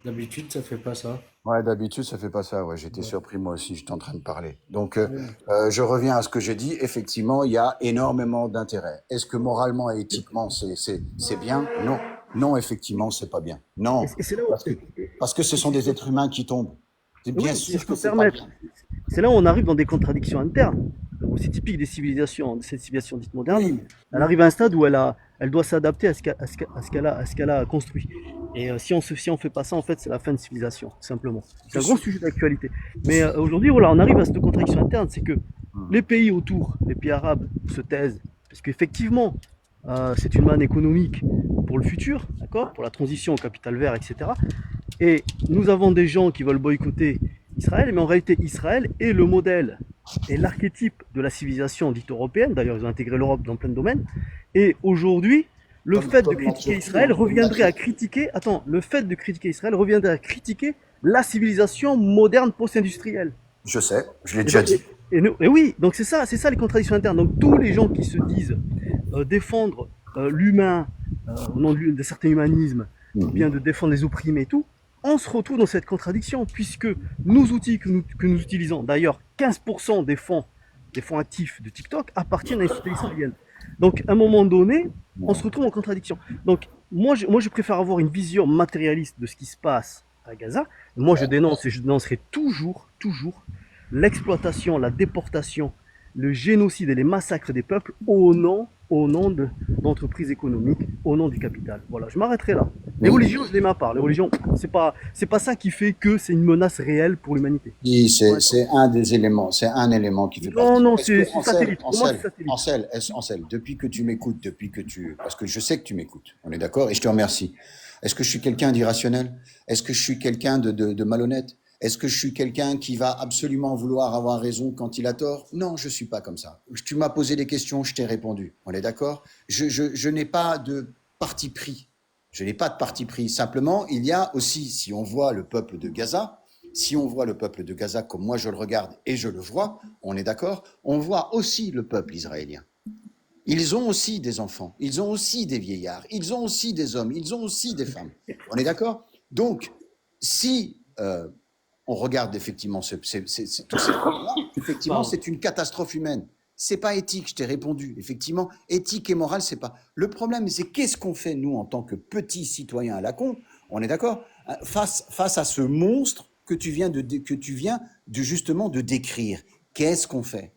D'habitude, ça fait pas ça. Ouais, d'habitude, ça fait pas ça. Ouais, j'étais surpris moi aussi, j'étais en train de parler. Donc, Ouais. je reviens à ce que j'ai dit. Effectivement, il y a énormément d'intérêt. Est-ce que moralement et éthiquement, c'est bien? Non. Non, effectivement, c'est pas bien. Et, Non. et c'est là où, Parce que, parce que ce sont des êtres humains qui tombent. C'est bien oui, si sûr je que peux me c'est pas permettre, bien. c'est là où on arrive dans des contradictions internes. C'est typique des civilisations, de cette civilisation dite moderne. Oui. Elle arrive à un stade où elle doit s'adapter à ce qu'elle a construit. Et si on fait pas ça, en fait, c'est la fin de civilisation, tout simplement. C'est Je un gros suis. sujet d'actualité. Je Mais suis. aujourd'hui, voilà, on arrive à cette contradiction interne, c'est que Hmm. les pays autour, les pays arabes, se taisent, parce qu'effectivement, c'est une manne économique pour le futur, d'accord, pour la transition au capital vert, etc. Et nous avons des gens qui veulent boycotter Israël, mais en réalité, Israël est le modèle et l'archétype de la civilisation dite européenne. D'ailleurs, ils ont intégré l'Europe dans plein de domaines. Et aujourd'hui, le fait de Comme la critiquer Turquie, Israël hein, comme la reviendrait à Turquie. critiquer, attends, le fait de critiquer Israël reviendrait à critiquer la civilisation moderne post-industrielle. Je sais, je l'ai Et, déjà donc, dit. et oui, donc c'est ça les contradictions internes. Donc tous les gens qui se disent défendre l'humain au nom de certains humanismes, ou Mhm. bien de défendre les opprimés et tout, on se retrouve dans cette contradiction, puisque nos outils que nous utilisons, d'ailleurs 15% des fonds actifs de TikTok appartiennent à une société israélienne. Donc à un moment donné, on se retrouve en contradiction. Donc moi je préfère avoir une vision matérialiste de ce qui se passe à Gaza. Moi je dénonce et je dénoncerai toujours l'exploitation, la déportation, le génocide et les massacres des peuples au nom d'entreprises économiques, au nom du capital. Voilà, je m'arrêterai là. Les Oui. religions, je les mets à part. Les religions, c'est pas ça qui fait que c'est une menace réelle pour l'humanité. Oui, Ouais. c'est un des éléments, c'est un élément qui fait Non, partie. non, Est-ce que, c'est satellite. Pour moi, c'est satellite. Ansel, depuis que tu m'écoutes, parce que je sais que tu m'écoutes, on est d'accord, et je te remercie. Est-ce que je suis quelqu'un d'irrationnel? Est-ce que je suis quelqu'un de malhonnête? Est-ce que je suis quelqu'un qui va absolument vouloir avoir raison quand il a tort? Non, je suis pas comme ça. Tu m'as posé des questions, je t'ai répondu. On est d'accord? Je n'ai pas de parti pris. Je n'ai pas de parti pris. Simplement, il y a aussi, si on voit le peuple de Gaza, si on voit le peuple de Gaza comme moi je le regarde et je le vois, on est d'accord, on voit aussi le peuple israélien. Ils ont aussi des enfants, ils ont aussi des vieillards, ils ont aussi des hommes, ils ont aussi des femmes. On est d'accord? Donc, si on regarde effectivement tous ces problèmes-là, effectivement, Pardon. c'est une catastrophe humaine. C'est pas éthique, je t'ai répondu. Effectivement, éthique et morale, c'est pas. Le problème, c'est qu'est-ce qu'on fait, nous, en tant que petits citoyens à la con, on est d'accord, face à ce monstre que tu viens justement de décrire. Qu'est-ce qu'on fait?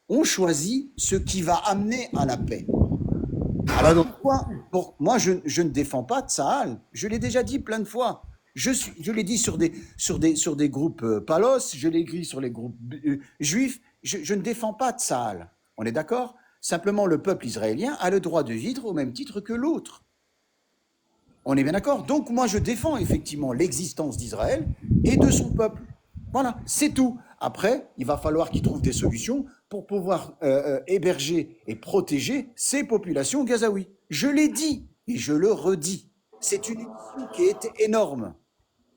On choisit ce qui va amener à la paix. Bah Alors non. pourquoi moi, je ne défends pas Tsahal. Je l'ai déjà dit plein de fois. Je l'ai dit sur des groupes palos, je l'ai écrit sur les groupes juifs. Je ne défends pas Tsahal. On est d'accord? Simplement, le peuple israélien a le droit de vivre au même titre que l'autre. On est bien d'accord? Donc moi, je défends effectivement l'existence d'Israël et de son peuple. Voilà, c'est tout. Après, il va falloir qu'ils trouvent des solutions pour pouvoir héberger et protéger ces populations gazaouis. Je l'ai dit et je le redis. C'est une mission qui est énorme,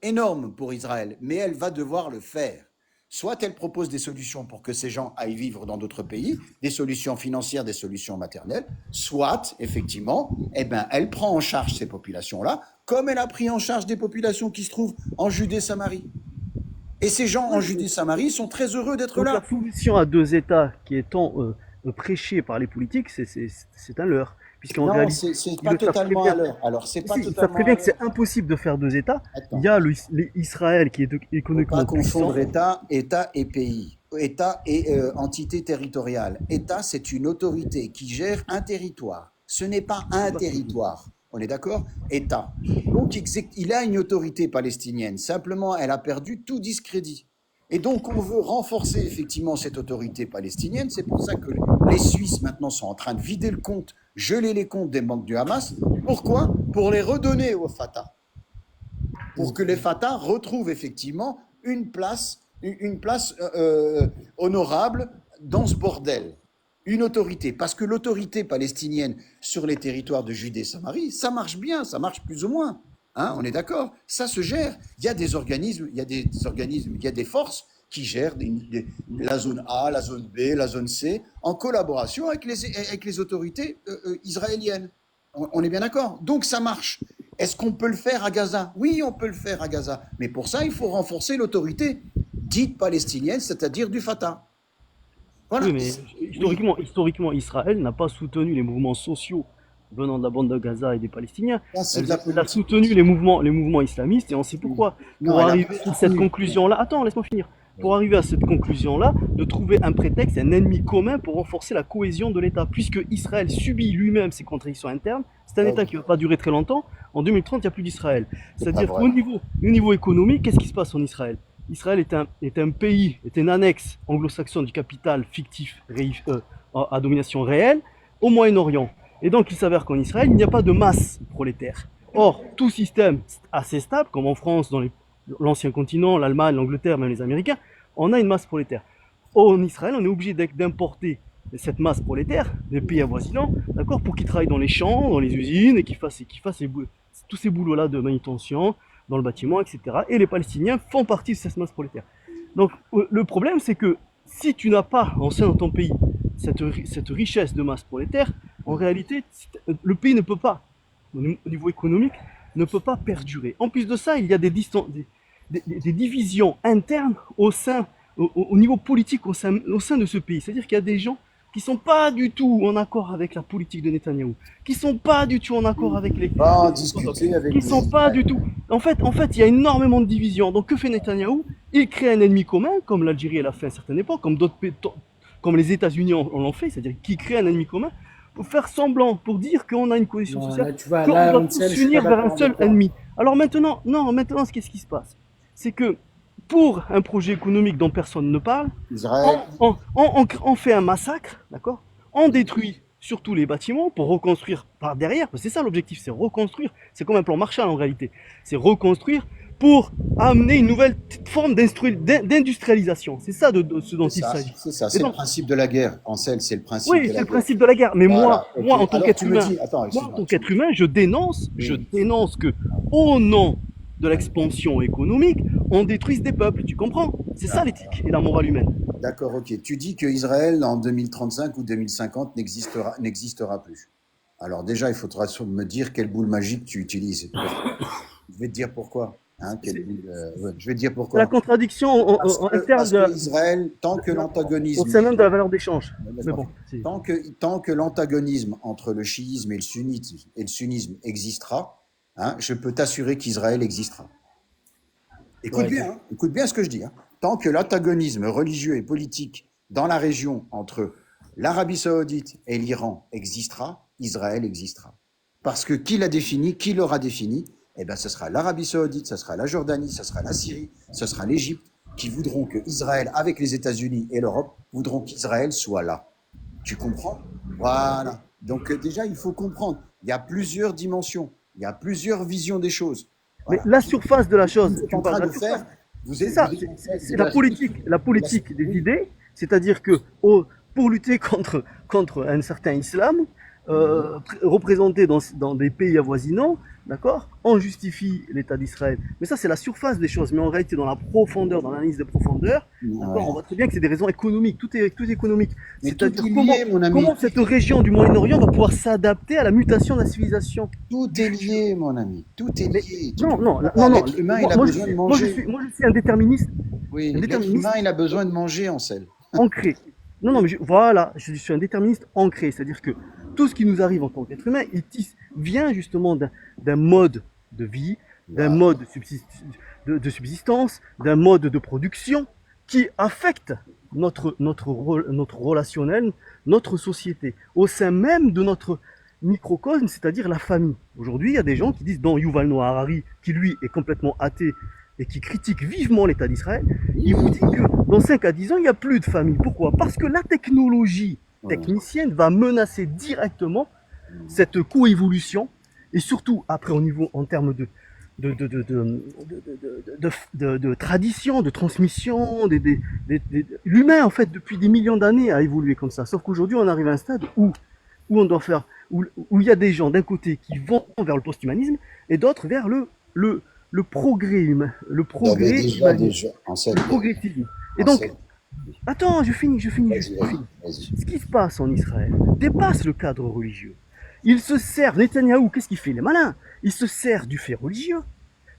énorme pour Israël, mais elle va devoir le faire. Soit elle propose des solutions pour que ces gens aillent vivre dans d'autres pays, des solutions financières, des solutions maternelles, soit, effectivement, eh ben, elle prend en charge ces populations-là, comme elle a pris en charge des populations qui se trouvent en Judée-Samarie. Et ces gens en Judée-Samarie sont très heureux d'être Donc la là. solution à deux États qui est tant prêchée par les politiques, c'est un leurre. Puisqu'en Non, réalité, c'est ils pas le savent très totalement à bien. l'heure. Alors, c'est pas Si, ils savent très totalement à bien que l'heure. c'est impossible de faire deux États. Il y Attends. a Israël qui est Il ne faut pas économiquement puissant. confondre État et pays. État et entité territoriale. État, c'est une autorité qui gère un territoire. Ce n'est pas un territoire. On est d'accord? État. Donc, il a une autorité palestinienne. Simplement, elle a perdu tout discrédit. Et donc, on veut renforcer effectivement cette autorité palestinienne. C'est pour ça que les Suisses maintenant sont en train de vider le compte, geler les comptes des banques du Hamas. Pourquoi? Pour les redonner au Fatah. Pour que les Fatah retrouvent effectivement une place honorable dans ce bordel. Une autorité. Parce que l'autorité palestinienne sur les territoires de Judée-Samarie, ça marche bien, ça marche plus ou moins. Hein, on est d'accord? Ça se gère. Il y a des organismes, il y a des forces qui gère la zone A, la zone B, la zone C, en collaboration avec les autorités israéliennes. On est bien d'accord? Donc ça marche. Est-ce qu'on peut le faire à Gaza? Oui, on peut le faire à Gaza. Mais pour ça, il faut renforcer l'autorité dite palestinienne, c'est-à-dire du Fatah. Voilà. Oui, mais historiquement, Israël n'a pas soutenu les mouvements sociaux venant de la bande de Gaza et des Palestiniens. Ça, c'est de Elle la a politique. soutenu les mouvements islamistes et on sait pourquoi. Non, Pour elle a arriver pas à cette soutenu. conclusion-là, attends, laisse-moi finir. Pour arriver à cette conclusion-là, de trouver un prétexte, un ennemi commun pour renforcer la cohésion de l'État, puisque Israël subit lui-même ses contradictions internes. C'est un Ah État oui. qui ne va pas durer très longtemps. En 2030, il n'y a plus d'Israël. C'est pas C'est-à-dire vrai. au niveau économique, qu'est-ce qui se passe en Israël? Israël est un pays, est une annexe anglo-saxonne du capital fictif à domination réelle au Moyen-Orient. Et donc il s'avère qu'en Israël, il n'y a pas de masse prolétaire. Or, tout système assez stable, comme en France, dans l'ancien continent, l'Allemagne, l'Angleterre, même les Américains, on a une masse prolétaire. En Israël, on est obligé d'importer cette masse prolétaire des pays avoisinants, d'accord, pour qu'ils travaillent dans les champs, dans les usines, et qu'ils fassent tous ces boulots-là de manutention, dans le bâtiment, etc. Et les Palestiniens font partie de cette masse prolétaire. Donc, le problème, c'est que si tu n'as pas, en sein de ton pays, cette richesse de masse prolétaire, en réalité, le pays ne peut pas, au niveau économique, ne peut pas perdurer. En plus de ça, il y a des divisions internes au niveau politique au sein de ce pays. C'est-à-dire qu'il y a des gens qui ne sont pas du tout en accord avec la politique de Netanyahou, qui ne sont pas du tout en accord avec Va en discuter avec qui ne les sont pas du tout. En fait, il y a énormément de divisions. Donc, que fait Netanyahou? Il crée un ennemi commun, comme l'Algérie l'a fait à une certaine époque, comme d'autres pays, comme les États-Unis l'ont fait, c'est-à-dire qu'il crée un ennemi commun pour faire semblant, pour dire qu'on a une cohésion Non, sociale, là, tu vois, qu'on là, doit Ansel, tous je suis pas s'unir vers un d'accord seul avec toi. ennemi. Alors maintenant, qu'est-ce qui se passe? C'est que pour un projet économique dont personne ne parle, Israël. on fait un massacre, d'accord? On détruit surtout les bâtiments pour reconstruire par derrière, parce que c'est ça l'objectif, c'est reconstruire. C'est comme un plan Marshall en réalité. C'est reconstruire pour amener une nouvelle forme d'industrialisation. C'est ça de ce dont il s'agit. C'est ça, Et c'est le donc, principe de la guerre. Ansel, c'est le principe oui, de c'est la le guerre. principe de la guerre. Mais Voilà, ok. moi, en tant Alors qu'être tu me humain, dis, attends, moi, en excuse-moi. tant qu'être humain, je dénonce que, au nom de l'expansion économique, on détruise des peuples. Tu comprends? C'est ça l'éthique et la morale humaine. D'accord, ok. Tu dis que Israël en 2035 ou 2050 n'existera plus. Alors déjà, il faudra me dire quelle boule magique tu utilises. Je vais te dire pourquoi. Hein, ouais, je vais te dire C'est la pourquoi. contradiction interne Parce que Israël, tant que au l'antagonisme, sein même de la valeur d'échange. Mais bon, tant que l'antagonisme entre le chiisme et le sunnisme existera, hein, je peux t'assurer qu'Israël existera. Écoute Ouais, bien, hein, écoute bien ce que je dis. Hein. Tant que l'antagonisme religieux et politique dans la région entre l'Arabie Saoudite et l'Iran existera, Israël existera. Parce que qui l'a défini, qui l'aura défini, eh ben, ce sera l'Arabie Saoudite, ce sera la Jordanie, ce sera la Syrie, ce sera l'Égypte, qui voudront que Israël, avec les États-Unis et l'Europe, voudront qu'Israël soit là. Tu comprends? Voilà. Donc déjà, il faut comprendre. Il y a plusieurs dimensions, il y a plusieurs visions des choses. mais Voilà. la surface de la chose, Vous êtes tu en parles train de de la surface. faire, vous C'est êtes, ça, vous êtes en train c'est de la politique des idées, c'est-à-dire que pour lutter contre un certain islam, représenté dans des pays avoisinants, d'accord, on justifie l'État d'Israël. Mais ça, c'est la surface des choses. Mais en réalité, dans la profondeur, dans l'analyse de profondeur, d'accord, on voit très bien que c'est des raisons économiques. Tout est économique. Mais tout C'est-à-dire est lié, mon ami. comment cette région du Moyen-Orient va pouvoir s'adapter à la mutation de la civilisation. Tout est lié, mon ami. Tout est lié. Non. L'être humain, il a besoin de manger. Moi, je suis un déterministe Oui, un l'être déterministe humain, il a besoin de manger, Ansel. ancré. Non, mais voilà, je suis un déterministe ancré. C'est-à-dire que tout ce qui nous arrive en tant qu'être humain, vient justement d'un mode de vie, d'un mode de subsistance, d'un mode de production qui affecte notre relationnel, notre société, au sein même de notre microcosme, c'est-à-dire la famille. Aujourd'hui, il y a des gens qui disent, dont Yuval Noah Harari, qui lui est complètement athée et qui critique vivement l'État d'Israël, il vous dit que dans 5 à 10 ans, il n'y a plus de famille. Pourquoi? Parce que la technologie technicienne va menacer directement cette coévolution, et surtout après au niveau en termes de tradition, de transmission, l'humain en fait depuis des millions d'années a évolué comme ça. Sauf qu'aujourd'hui on arrive à un stade où on doit faire, où il y a des gens d'un côté qui vont vers le post-humanisme et d'autres vers le progrès humain, le progrès humain, le progressisme. Et En donc, sept. attends, je finis juste. Vas-y, vas-y, vas-y. Ce qui se passe en Israël dépasse le cadre religieux. Il se sert, Netanyahou, qu'est-ce qu'il fait? Les malins. Il se sert du fait religieux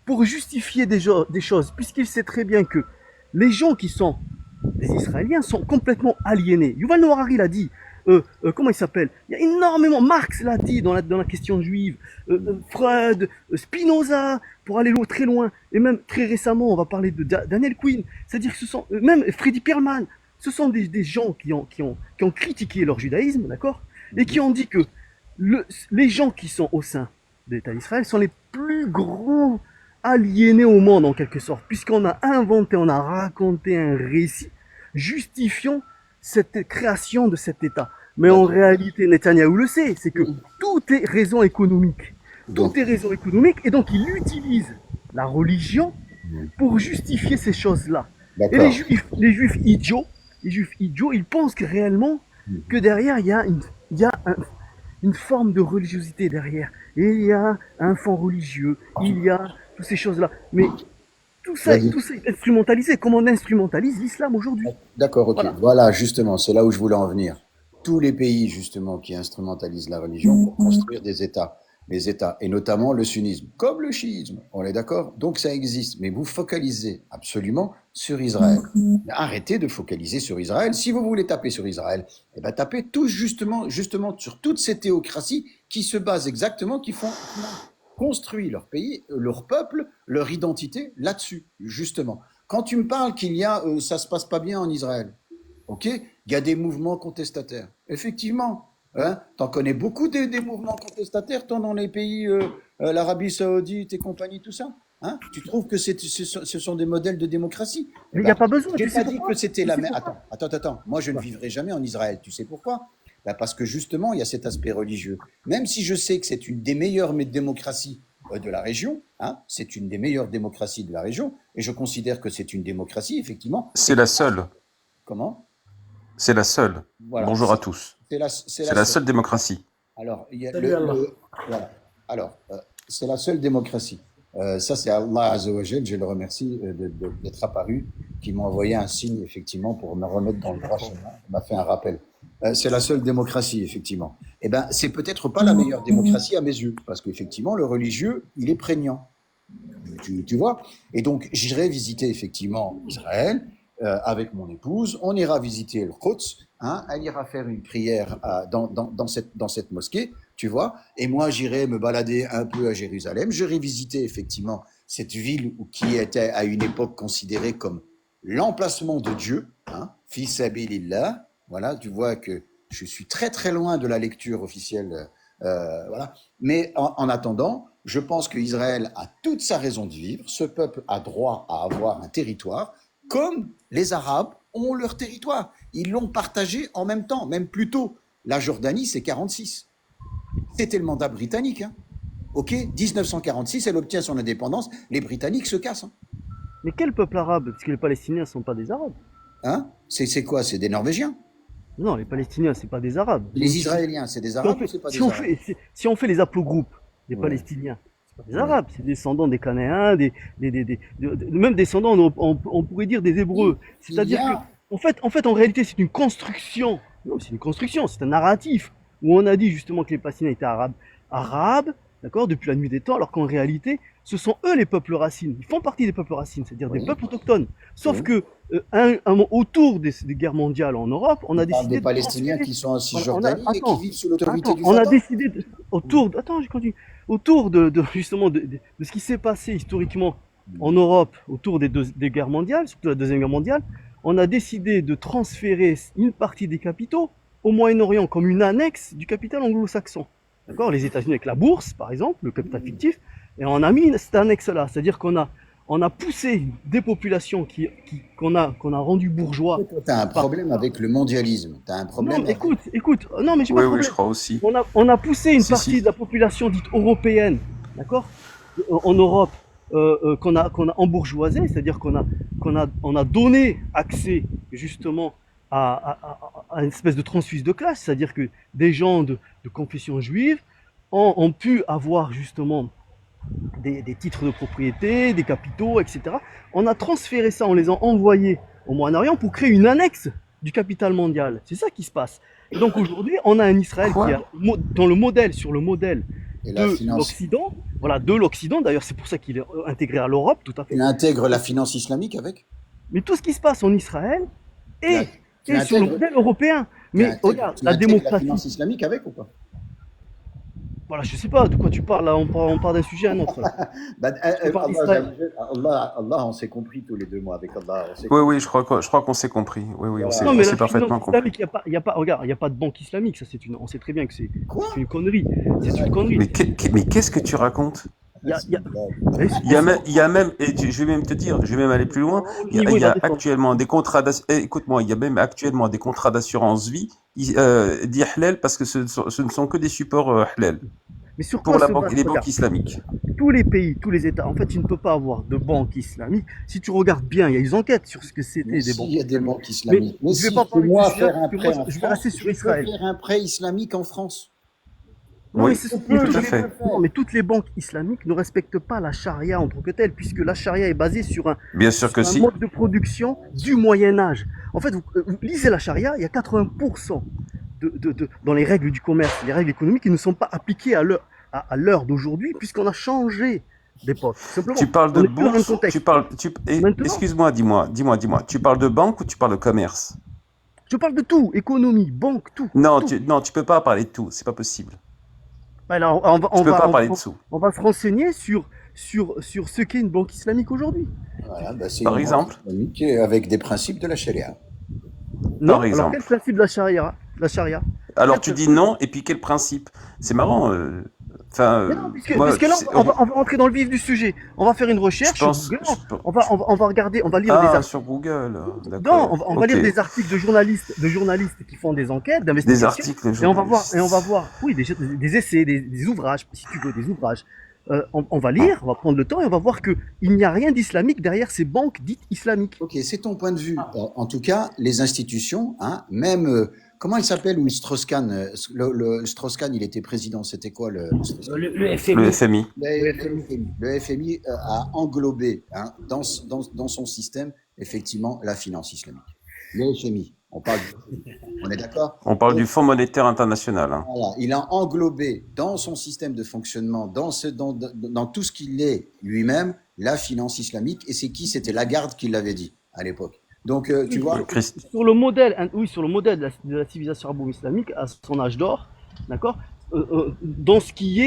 pour justifier des choses, puisqu'il sait très bien que les gens qui sont des Israéliens sont complètement aliénés. Yuval Noah Harari l'a dit. Comment il s'appelle? Il y a énormément, Marx l'a dit dans la question juive, Freud, Spinoza, pour aller très loin, et même très récemment, on va parler de Daniel Quinn, c'est-à-dire que ce sont, même Freddy Perlman, ce sont des gens qui ont critiqué leur judaïsme, d'accord? Et qui ont dit que les gens qui sont au sein de l'État d'Israël sont les plus grands aliénés au monde en quelque sorte, puisqu'on a inventé, on a raconté un récit justifiant cette création de cet État. Mais en réalité, Netanyahou le sait, c'est que tout est raison économique. Tout Donc, est raison économique, et donc il utilise la religion pour justifier ces choses-là. Et d'accord. les juifs idiots, ils pensent que réellement que derrière il y a une forme de religiosité derrière. Et il y a un fond religieux, il y a toutes ces choses-là. Mais Vas-y. tout ça est instrumentalisé, comme on instrumentalise l'islam aujourd'hui. D'accord, ok. Voilà. Voilà, justement, c'est là où je voulais en venir. Tous les pays, justement, qui instrumentalisent la religion pour construire des États, les États, et notamment le sunnisme, comme le chiisme, on est d'accord? Donc ça existe, mais vous focalisez absolument sur Israël. Mais arrêtez de focaliser sur Israël. Si vous voulez taper sur Israël, eh ben tapez tous justement sur toutes ces théocraties qui se basent exactement, qui ont construit leur pays, leur peuple, leur identité là-dessus, justement. Quand tu me parles qu'il y a, ça se passe pas bien en Israël, ok? Il y a des mouvements contestataires. Effectivement, hein? T'en connais beaucoup des mouvements contestataires, toi, dans les pays, l'Arabie Saoudite et compagnie, tout ça. Hein? Tu trouves que ce sont des modèles de démocratie? Eh Mais il n'y a ben, pas besoin, j'ai tu sais pas dit pourquoi? que c'était Tu la sais même. pourquoi? Attends. Moi, je ne Pourquoi? vivrai jamais en Israël. Tu sais pourquoi? Ben, parce que justement, il y a cet aspect religieux. Même si je sais que c'est une des meilleures démocraties de la région, hein, c'est une des meilleures démocraties de la région, et je considère que c'est une démocratie, effectivement. C'est la seule. Comment? C'est la seule. Voilà, Bonjour à tous. c'est C'est la la seule. seule démocratie. Alors, il y a Salut Allah. voilà. Alors, c'est la seule démocratie. Ça, c'est Allah Azzawajal, je le remercie d'être apparu, qui m'a envoyé un signe, effectivement, pour me remettre dans le droit chemin. Il m'a fait un rappel. C'est la seule démocratie, effectivement. Eh ben, c'est peut-être pas la meilleure démocratie à mes yeux, parce qu'effectivement, le religieux, il est prégnant. Tu vois? Et donc, j'irai visiter, effectivement, Israël, avec mon épouse. On ira visiter le Quds, hein, elle ira faire une prière dans cette mosquée, tu vois. Et moi, j'irai me balader un peu à Jérusalem. J'irai visiter, effectivement, cette ville qui était à une époque considérée comme l'emplacement de Dieu, hein, fi sabilillah. Voilà, tu vois que je suis très très loin de la lecture officielle, voilà. Mais en attendant, je pense qu'Israël a toute sa raison de vivre. Ce peuple a droit à avoir un territoire, comme les Arabes ont leur territoire. Ils l'ont partagé en même temps, même plus tôt. La Jordanie, c'est 46. C'était le mandat britannique. Hein. OK, 1946, elle obtient son indépendance. Les Britanniques se cassent. Hein. Mais quel peuple arabe? Parce que les Palestiniens ne sont pas des Arabes. Hein, c'est quoi? C'est des Norvégiens. Non, les Palestiniens, c'est pas des Arabes. Les Israéliens, c'est des Arabes ou c'est pas des Arabes? Si on fait les haplogroupes des Ouais. Palestiniens, c'est pas des Ouais. Arabes, c'est descendants des Canéens, même descendants, on pourrait dire des Hébreux. Il y C'est-à-dire que, a en réalité, c'est une construction. Non, c'est une construction, c'est un narratif où on a dit justement que les Palestiniens étaient arabes, d'accord, depuis la nuit des temps, alors qu'en réalité, ce sont eux les peuples racines. Ils font partie des peuples racines, c'est-à-dire des Oui. peuples autochtones. Sauf Oui. que autour des guerres mondiales en Europe, on a On parle décidé des de Palestiniens transférer. qui sont en On a, Cisjordanie et qui vivent sous l'autorité attends, du on a Fatah. décidé attends, je continue. Autour justement de ce qui s'est passé historiquement en Europe, autour des guerres mondiales, surtout la Deuxième Guerre mondiale, on a décidé de transférer une partie des capitaux au Moyen-Orient comme une annexe du capital anglo-saxon. D'accord? Les États-Unis avec la bourse, par exemple, le capital fictif, et on a mis cette annexe-là. C'est-à-dire on a poussé des populations qu'on a rendues bourgeois. Tu as un problème avec le mondialisme. Tu as un problème Non, avec... écoute, non, mais j'ai pas Oui, de oui, problème. je crois aussi. On a poussé une Si, partie si. de la population dite européenne, d'accord, en Europe, qu'on a embourgeoisé, c'est-à-dire on a donné accès justement à une espèce de transfuse de classe, c'est-à-dire que des gens de confession juive ont pu avoir justement des titres de propriété, des capitaux, etc. On a transféré ça, on les a envoyés au Moyen-Orient pour créer une annexe du capital mondial. C'est ça qui se passe. Et donc aujourd'hui, on a un Israël Quoi? qui a, dans le modèle, sur le modèle Et la de finance. l'Occident, voilà, de l'Occident, d'ailleurs c'est pour ça qu'il est intégré à l'Europe, tout à fait. Il intègre la finance islamique avec? Mais tout ce qui se passe en Israël Tu est, in- tu est sur le intègres- modèle européen. Mais regarde, tu la intègres la démocratie, finance islamique avec ou pas? voilà, je sais pas de quoi tu parles là, on parle d'un sujet à un autre. Là. Bah, Je parle d'Israël. Allah, on s'est compris tous les deux mots avec Allah. On s'est Oui, oui, je crois qu'on s'est compris. Oui, oui, Voilà. Non, on mais s'est la parfaitement finance compris. islamique, il y a pas, regarde, il n'y a pas de banque islamique, ça on sait très bien que c'est Quoi? une connerie. C'est une connerie. Mais qu'est-ce que tu racontes? Il y a, il y a- Il y a même, et je vais même te dire, je vais même aller plus loin. Au niveau, Il y il va a descendre. actuellement des contrats écoute-moi, il y a même actuellement des contrats d'assurance vie, dits halal parce que ce ne sont que des supports halal Mais sur pour quoi la se banque, base, les regarde, banques islamiques. tous les pays, tous les États, en fait, tu ne peux pas avoir de banque islamique. Si tu regardes bien, il y a des enquêtes sur ce que c'était Mais des si, banques il y a des islamiques. banques islamiques. Mais je vais si, pas parler fais-moi du sujet, faire un parce que prêt moi, en je vais rester France. sur Je peux Israël. faire un prêt islamique en France. Non, Oui, mais, c'est- tout mais à toutes les fait. banques- non, mais toutes les banques islamiques ne respectent pas la charia en tant que telle, puisque la charia est basée sur Bien sûr que un si. mode de production du Moyen Âge. En fait, vous lisez la charia, il y a 80% dans les règles du commerce, les règles économiques qui ne sont pas appliquées à l'heure d'aujourd'hui, puisqu'on a changé d'époque. Tout simplement. Tu parles On de n'est plus dans le même bourse, contexte. Maintenant, excuse-moi, dis-moi, tu parles de banque ou tu parles de commerce? je parle de tout, économie, banque, tout. Non, tout. tu peux pas parler de tout, c'est pas possible. Alors, Tu peux pas parler de tout. on va se renseigner sur ce qu'est une banque islamique aujourd'hui. Voilà, bah, c'est Par une exemple? banque islamique avec des principes de la charia. Non, alors exemple. quel principe de la charia? Alors Quel tu dis principe? non, et puis quel principe? C'est marrant. Mais non, puisque là, on va rentrer dans le vif du sujet. On va faire une recherche sur Google. On va regarder, on va lire des articles. sur Google, Non, d'accord. on va lire Ok. des articles de journalistes qui font des enquêtes, Des d'investigations. articles de Et on va journalistes. voir, oui, des essais, des ouvrages, si tu veux, des ouvrages. On va lire, on va prendre le temps et on va voir que il n'y a rien d'islamique derrière ces banques dites islamiques. Ok, c'est ton point de vue. En tout cas, les institutions, hein, même, comment il s'appelle, ou Strauss-Kahn, le Strauss-Kahn, il était président, c'était quoi le Strauss-Kahn? Le FMI. Le FMI. Le FMI a englobé, hein, dans son système, effectivement, la finance islamique. Le FMI, on parle on est d'accord? On parle du Fonds monétaire international. Hein. Voilà, il a englobé dans son système de fonctionnement, dans tout ce qu'il est lui-même, la finance islamique. Et c'est qui? C'était Lagarde qui l'avait dit à l'époque. Donc, tu vois, Sur le modèle, sur le modèle de la civilisation arabo-islamique à son âge d'or, d'accord, dans ce qui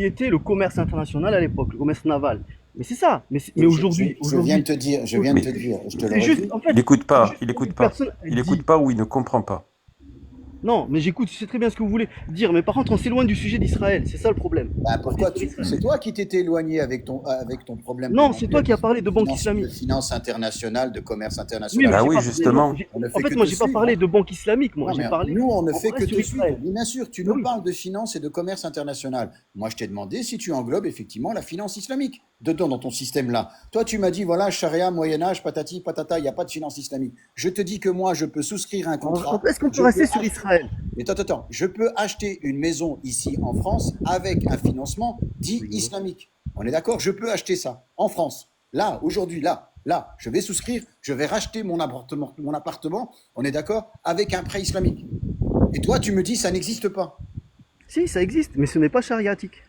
était le commerce international à l'époque, le commerce naval. Mais c'est ça. Mais aujourd'hui, je viens de te dire, je te le c'est juste, redis. en fait, Il écoute pas, c'est juste il écoute une pas. personne, elle Il dit- écoute pas ou il ne comprend pas. Non, mais j'écoute, je sais très bien ce que vous voulez dire, mais par contre, on s'éloigne du sujet d'Israël, c'est ça le problème. Bah, pourquoi c'est toi qui t'étais éloigné avec ton problème. Non, c'est toi qui as parlé de banque de islamique. finance internationale, de commerce Oui, international. Bah j'ai oui, pas- justement. non, On ne en fait fait, que moi, te j'ai pas suivre. parlé de banque islamique, moi, Non, j'ai mais parlé. nous, on ne on fait que reste te sur suivre. Israël. Oui, bien sûr, tu nous Oui. parles de finance et de commerce international. Moi, je t'ai demandé si tu englobes effectivement la finance islamique dedans, dans ton système-là. Toi, tu m'as dit, voilà, charia, Moyen-Âge, patati, patata, il n'y a pas de finance islamique. Je te dis que moi, je peux souscrire un contrat. Est-ce qu'on peut Je rester peux sur acheter- Israël? Mais attends, je peux acheter une maison ici en France avec un financement dit islamique. On est d'accord? Je peux acheter ça en France. Là, aujourd'hui, là, je vais souscrire, je vais racheter mon appartement, on est d'accord? Avec un prêt islamique. Et toi, tu me dis, ça n'existe pas. Si, ça existe, mais ce n'est pas chariatique.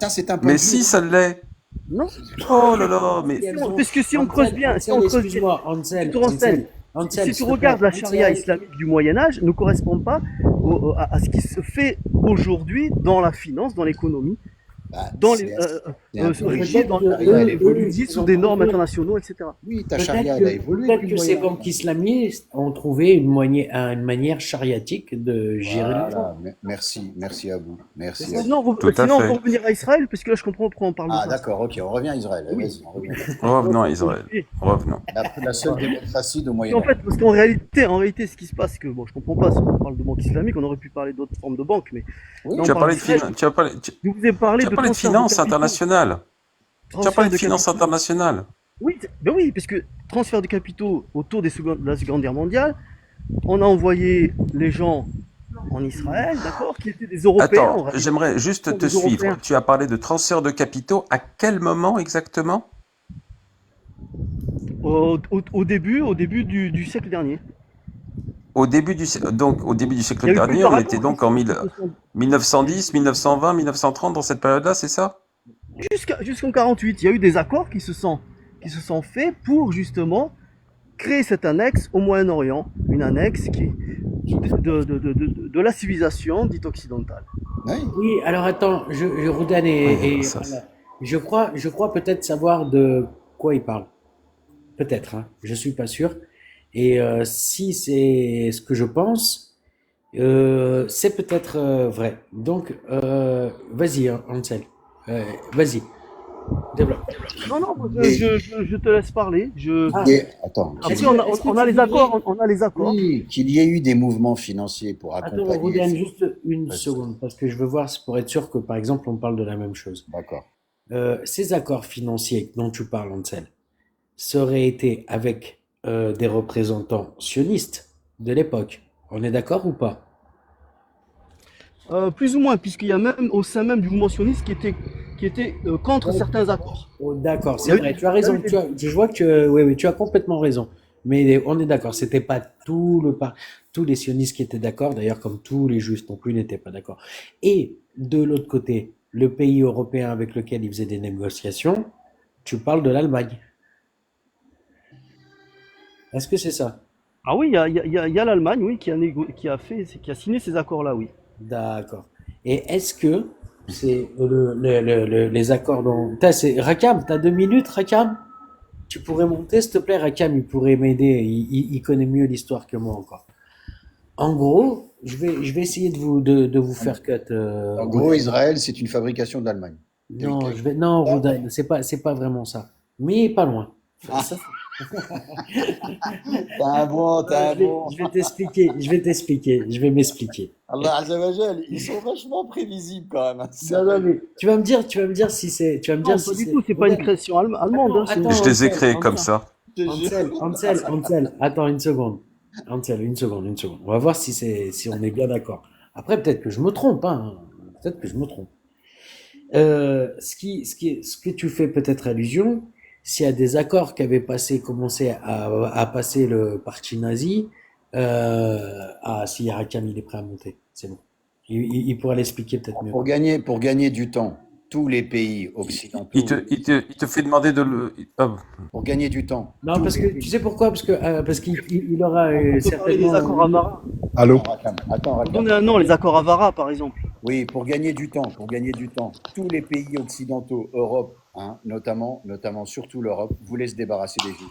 Ça, c'est un point Mais de vue. si, ça l'est. Non? Oh là là, mais Parce que si on creuse bien, si on creuse bien, Excuse-moi, Ansel, si tu renseignes, Ansel, si tu s'il te regardes plaît, la charia Ansel. islamique du Moyen-Âge, ne correspond pas à ce qui se fait aujourd'hui dans la finance, dans l'économie, Bah, dans les, c'est un peu régie dans la charia, elle évolue. sous des normes internationaux, etc. Oui, ta Peut-être charia, elle a évolué. peut-être depuis que le ces Moyen-Âge. banques islamistes ont trouvé une manière chariatique de gérer le fonds. Voilà, merci à vous. Merci. Sinon, Tout à sinon on fait. peut revenir à Israël, parce que là, je comprends pourquoi on parle Ah, de ça. d'accord, ok, on revient à Israël. Vas-y, on revient. revenons à Israël. Revenons. La seule démocratie de En Moyen-Âge. fait, parce qu'en réalité, ce qui se passe, c'est que bon, je comprends pas. Si on parle de banque islamique, on aurait pu parler d'autres formes de banques, mais Oui, là, Tu on as parle parlé de d'Israël. Je vous ai parlé tu as parlé de transfert finance capitaux. internationale. Tu as Transfert parlé de finance capitaux. internationale. Oui, ben oui, parce que transfert de capitaux autour de la Seconde Guerre mondiale, on a envoyé les gens en Israël, d'accord, qui étaient des Européens. en Attends, réalité. j'aimerais juste te Des suivre. Européens. Tu as parlé de transfert de capitaux. À quel moment exactement? Au début du siècle dernier. Donc, au début du Il siècle y a eu dernier, plusieurs on était accords donc en qui se sont 1910, 1920, 1930, dans cette période-là, c'est ça? jusqu'en 48, il y a eu des accords qui se sont faits pour justement créer cette annexe au Moyen-Orient, une annexe de la civilisation dite occidentale. Oui. Oui, alors attends, Roudan Oui, alors et ça, voilà. Je crois peut-être savoir de quoi il parle. Peut-être, hein. Je suis pas sûr. Et si c'est ce que je pense, c'est peut-être vrai. Donc, vas-y, hein, Ansel. Vas-y, développe. Non, non, moi, Et, je te laisse parler. Ah, attends, Après, est-ce que on a tu les accords, voudrais... on a les accords. oui, qu'il y ait eu des mouvements financiers pour Attends, accompagner. Roudan, juste une Vas-y, seconde, parce que je veux voir pour être sûr que, par exemple, on parle de la même chose. d'accord. Ces accords financiers dont tu parles, Ansel, ça aurait été avec des représentants sionistes de l'époque. On est d'accord ou pas? Plus ou moins, puisqu'il y a même au sein même du mouvement sioniste qui était contre Ouais. certains accords. Oh, d'accord, Il y c'est a eu vrai, des, tu as il y a eu raison. des- Je vois que oui, oui, tu as complètement raison. Mais on est d'accord, c'était pas tous les sionistes qui étaient d'accord, d'ailleurs, comme tous les juifs non plus n'étaient pas d'accord. Et de l'autre côté, le pays européen avec lequel ils faisaient des négociations, tu parles de l'Allemagne. Est-ce que c'est ça? Ah oui, il y a l'Allemagne, oui, qui a signé ces accords-là, oui. D'accord. Et est-ce que c'est les accords dont... c'est Rakam, t'as 2 minutes, Rakam? Tu pourrais monter, s'il te plaît, Rakam, il pourrait m'aider. Il connaît mieux l'histoire que moi encore. En gros, je vais essayer de vous faire cut, En gros, Roudan. Israël, c'est une fabrication de l'Allemagne. Non, non, Roudan, c'est pas vraiment ça. Mais pas loin. Ah, Ça, t'as un bon. je vais m'expliquer. Allah Azzawajal, ils sont vachement prévisibles quand même, hein, Non, non, sérieux. mais tu vas me dire si c'est, tu vas me dire Non, pas si du c'est, tout, c'est pas une Roudan, création allemande, hein, attends, Je les ai Ansel, créés comme Ansel. ça. Je te jure. Ansel, attends une seconde. Ansel, une seconde. On va voir si on est bien d'accord. Après, peut-être que je me trompe, hein. Peut-être que je me trompe. Ce que tu fais peut-être allusion, s'il y a des accords qui avaient commencé à passer le parti nazi, si Harakam il est prêt à monter, c'est bon. Il pourra l'expliquer peut-être mieux. Pour gagner du temps, tous les pays occidentaux, Il te fait demander de le. Ah, pour gagner du temps, Non, tous parce les que tu pays. sais pourquoi? Parce qu'il aura On peut parler des certainement. accords Avara. Allô? Attends, Pour Rakam. donner un nom, les accords Avara, par exemple. Oui, pour gagner du temps, tous les pays occidentaux, Europe, hein, notamment surtout l'Europe, voulaient se débarrasser des Juifs.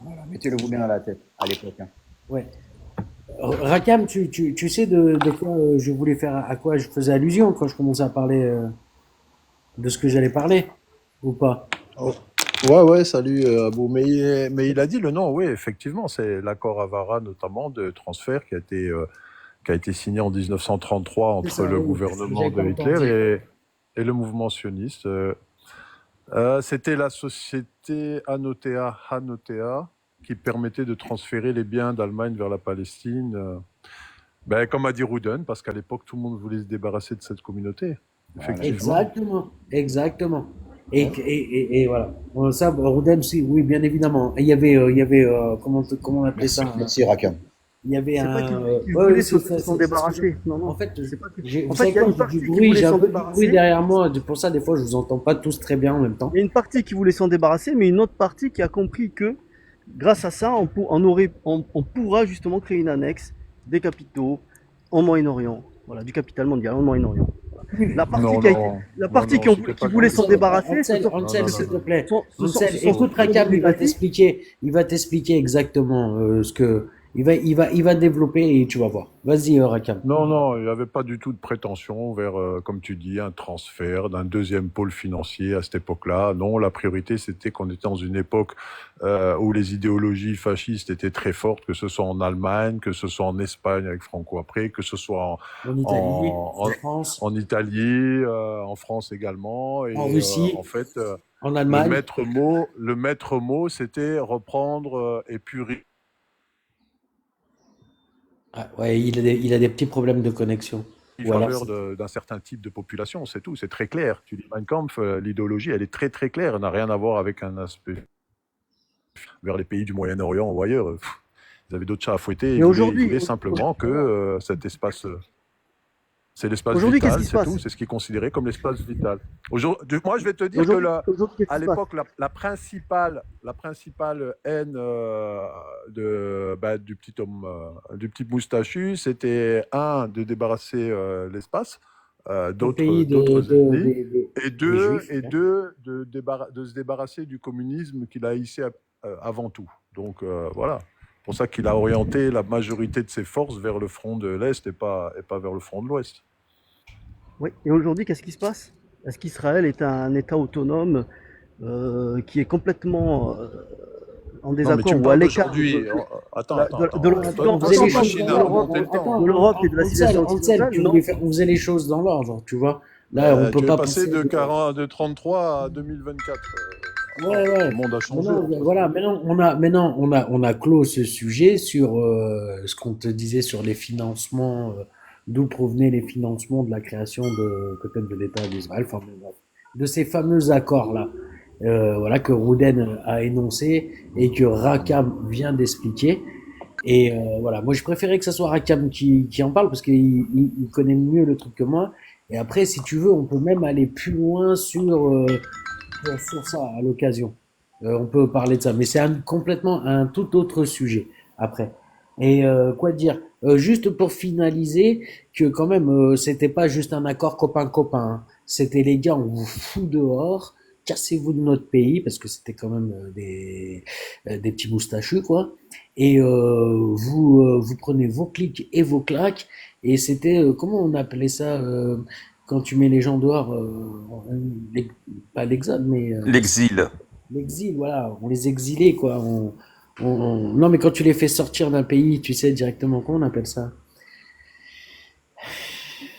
Voilà, mettez-le-vous bien à la tête à l'époque, hein. Ouais. Rakam, tu sais de quoi je voulais faire, à quoi je faisais allusion quand je commençais à parler de ce que j'allais parler, ou pas? Oh. Ouais, ouais, salut Abou. Mais il a dit le nom, oui, effectivement, c'est l'accord Avara notamment de transfert qui a été signé en 1933 C'est entre ça, le oui, c'est ce que gouvernement j'avais pas de entendu. Hitler et le mouvement sioniste. C'était la société Hanotea qui permettait de transférer les biens d'Allemagne vers la Palestine. Ben, comme a dit Ruden, parce qu'à l'époque, tout le monde voulait se débarrasser de cette communauté. Voilà. Effectivement. Exactement, exactement. Ouais. Et voilà. Ça, Roden aussi, oui, bien évidemment. Et il y avait comment on appelait ça? Merci Rakam. Il y avait C'est pas un. qu'ils Ouais, voulaient oui, s'en débarrasser. Non, en non. fait, C'est pas qu'ils- vous En fait, savez il y a quoi, une j'ai du partie qui bruit, voulait j'ai un s'en peu du bruit débarrasser. derrière moi. Pour ça, des fois, je vous entends pas tous très bien en même temps. Il y a une partie qui voulait s'en débarrasser, mais une autre partie qui a compris que grâce à ça, on pourra justement créer une annexe des capitaux en Moyen-Orient. Voilà, du capital mondial en Moyen-Orient. La partie Non, qui a été, non, la non, partie non, c'était qui pas voulait comme s'en ça. débarrasser, Ansel, Non, s'il non, te non. plaît. se Ansel, sont écoute retrouvés Rakam, négatifs. il va t'expliquer exactement ce que. Il va développer et tu vas voir. Vas-y, Rakam. Non, non, il n'y avait pas du tout de prétention vers, comme tu dis, un transfert d'un deuxième pôle financier à cette époque-là. Non, la priorité, c'était qu'on était dans une époque où les idéologies fascistes étaient très fortes, que ce soit en Allemagne, que ce soit en Espagne avec Franco après, que ce soit En Italie, en France, en Italie, en France également. en Et Russie, en fait, en Allemagne. le maître mot, c'était reprendre et purifier. Ah, ouais, il a des petits problèmes de connexion. En Ou alors, faveur d'un certain type de population, c'est tout, c'est très clair. Tu dis Mein Kampf, l'idéologie, elle est très très claire, elle n'a rien à voir avec un aspect. vers les pays du Moyen-Orient ou ailleurs. Ils avaient d'autres chats à fouetter. Mais Ils aujourd'hui, voulaient simplement que cet espace, c'est l'espace aujourd'hui, qu'est-ce vital, qui se c'est passe? tout. C'est ce qui est considéré comme l'espace vital. Moi, je vais te dire que Aujourd'hui, qu'est-ce à qui se passe? l'époque, la principale haine du petit moustachu, c'était de débarrasser l'espace Le pays d'autres ethnies, et des Juifs. Hein. de se débarrasser du communisme qu'il haïssait avant tout. Donc voilà. C'est pour ça qu'il a orienté la majorité de ses forces vers le front de l'Est et pas vers le front de l'Ouest. Oui, et aujourd'hui, qu'est-ce qui se passe? Est-ce qu'Israël est un État autonome qui est complètement en Non, mais tu désaccord me ou à parles l'écart d'aujourd'hui. Attends, de l'Occident, On faisait les choses machine dans à l'ordre. remonter le temps. Attends, de l'Europe et de la civilisation Ansel, occidentale? Non. on faisait les choses dans l'ordre, tu vois. Là, on peut Tu es pas passé passer. de 33 à 2024. Ouais, ouais. Le monde a changé. Maintenant, voilà, maintenant, on a clos ce sujet sur ce qu'on te disait sur les financements, d'où provenaient les financements de la création peut-être de l'État d'Israël, enfin, mais bref, de ces fameux accords-là, voilà, que Rouden a énoncé et que Rakam vient d'expliquer. Et voilà, moi je préférais que ce soit Rakam qui en parle parce qu'il connaît mieux le truc que moi. Et après, si tu veux, on peut même aller plus loin sur ça à l'occasion. On peut parler de ça, mais c'est complètement un tout autre sujet après. Et quoi dire juste pour finaliser, que quand même, c'était pas juste un accord copain-copain. Hein. C'était les gars, on vous fout dehors, cassez-vous de notre pays, parce que c'était quand même des petits moustachus, quoi. Et vous prenez vos clics et vos claques. Et c'était, comment on appelait ça quand tu mets les gens dehors, pas l'exode, mais L'exil. l'exil, voilà, on les exilait, quoi. Non, mais quand tu les fais sortir d'un pays, tu sais directement comment on appelle ça.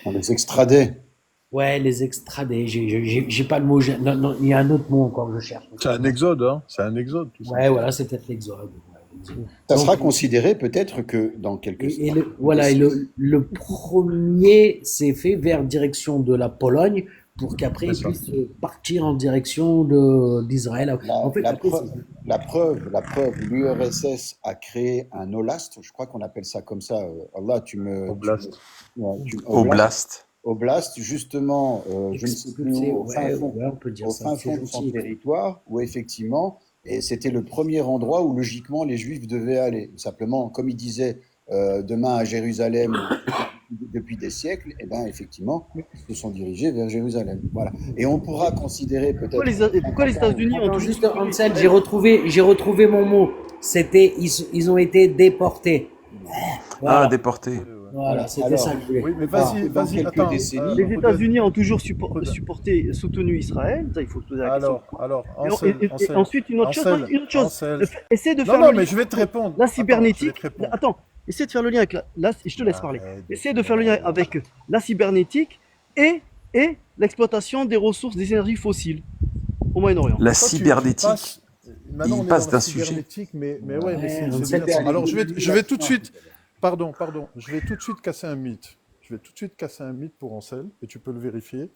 On les extradait. Ouais, les extradés. J'ai pas le mot. Non, non, il y a un autre mot encore que je cherche. C'est un exode, hein. C'est un exode, tout ça. Ouais, voilà, c'est peut-être l'exode. Ouais, l'exode. Ça Donc, sera considéré peut-être que dans quelques et voilà, et le premier s'est fait vers direction de la Pologne pour qu'après il C'est ça. puisse partir en direction d'Israël. En fait, après, La preuve, l'URSS a créé un OLAST, je crois qu'on appelle ça comme ça. Allah, Oblast. Oblast. Oblast, justement, je ne sais plus expulsé, où, au fin ouais, fond, ouais, on peut dire au ça, fin c'est fond de son gentil. territoire, où effectivement, et c'était le premier endroit où logiquement les Juifs devaient aller. Simplement, comme il disait, demain à Jérusalem depuis des siècles, et ben effectivement, ils se sont dirigés vers Jérusalem. Voilà. Et on pourra considérer peut-être. Pourquoi les États-Unis ont Attends, toujours juste Ansel, j'ai retrouvé mon mot. C'était, ils ont été déportés. Ah, Voilà, déporté. voilà, c'était Alors, ça que je voulais. Oui, mais Dans vas-y, quelques attends. décennies, les États-Unis ont toujours Prud'homme. soutenu Israël, ça il faut se poser la question. Alors, Et, Ansel, et ensuite une autre chose, Ansel. essaie de Non, faire non, le mais lien je vais te répondre. la Attends, je vais cybernétique. te répondre. Attends, essaie de faire le lien avec je te laisse parler. Arrête. Essaie de faire le lien avec la cybernétique et l'exploitation des ressources des énergies fossiles au Moyen-Orient. La Toi, tu cybernétique. passes- Maintenant, Il on est passe dans la d'un sujet. cybernétique, mais ouais, mais Ouais, c'est Ansel, bien ça. c'est- Alors, je vais tout de suite. Pardon. Je vais tout de suite casser un mythe. Je vais tout de suite casser un mythe pour Ansel, et tu peux le vérifier.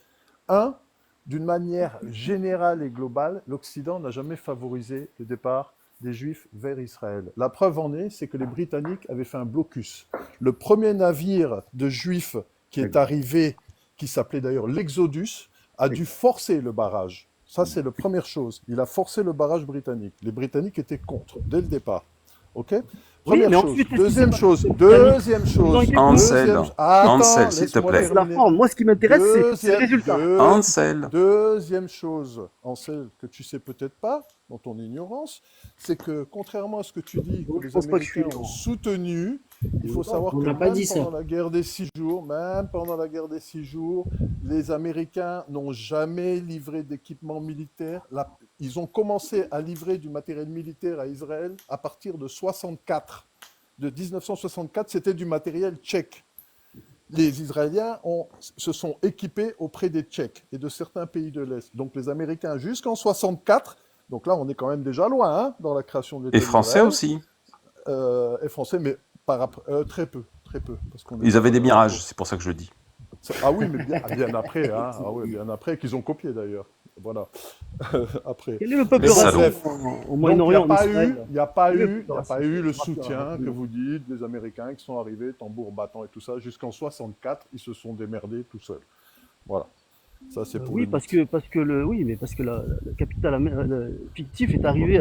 D'une manière générale et globale, l'Occident n'a jamais favorisé le départ des Juifs vers Israël. La preuve en est, c'est que les Britanniques avaient fait un blocus. Le premier navire de Juifs qui est arrivé, qui s'appelait d'ailleurs l'Exodus, a dû forcer le barrage. Ça, c'est la première chose. Il a forcé le barrage britannique. Les Britanniques étaient contre, dès le départ. OK? Oui, Première mais chose. ensuite, Deuxième chose. Ils ont Ansel, Attends, Ansel, s'il te laisse-moi plaît. la terminer. forme. Moi, ce qui m'intéresse, c'est le résultat. Ansel. Deuxième chose, Ansel, que tu sais peut-être pas, dans ton ignorance, c'est que contrairement à ce que tu dis, que Je les pense pas que je suis Américains ont soutenu, il faut savoir On que n'a pas même dit ça. pendant la guerre des 6 jours, les Américains n'ont jamais livré d'équipement militaire. Ils ont commencé à livrer du matériel militaire à Israël à partir de 64. De 1964, c'était du matériel tchèque. Les Israéliens se sont équipés auprès des Tchèques et de certains pays de l'Est. Donc les Américains jusqu'en 64, donc là on est quand même déjà loin hein, dans la création de l'État Et français d'Israël. aussi. Et français, mais très peu. Parce qu'on est Ils avaient des déjà- mirages, c'est pour ça que je le dis. Ah oui, mais bien après, hein. Ah oui, bien après qu'ils ont copié d'ailleurs. Voilà. Après. Quel est le peuple Mais ça, arabe Bref. au Donc, il n'y Moyen-Orient, a en pas Israël? eu, il n'y a pas Quel est le eu, il peuple y a pas arabe? eu le Parti soutien arabe. que vous dites des Américains qui sont arrivés, tambour battant et tout ça. Jusqu'en 64, ils se sont démerdés tout seuls. Voilà. Ça, c'est pour Oui, le mythe. oui, mais parce que le capital fictif est arrivé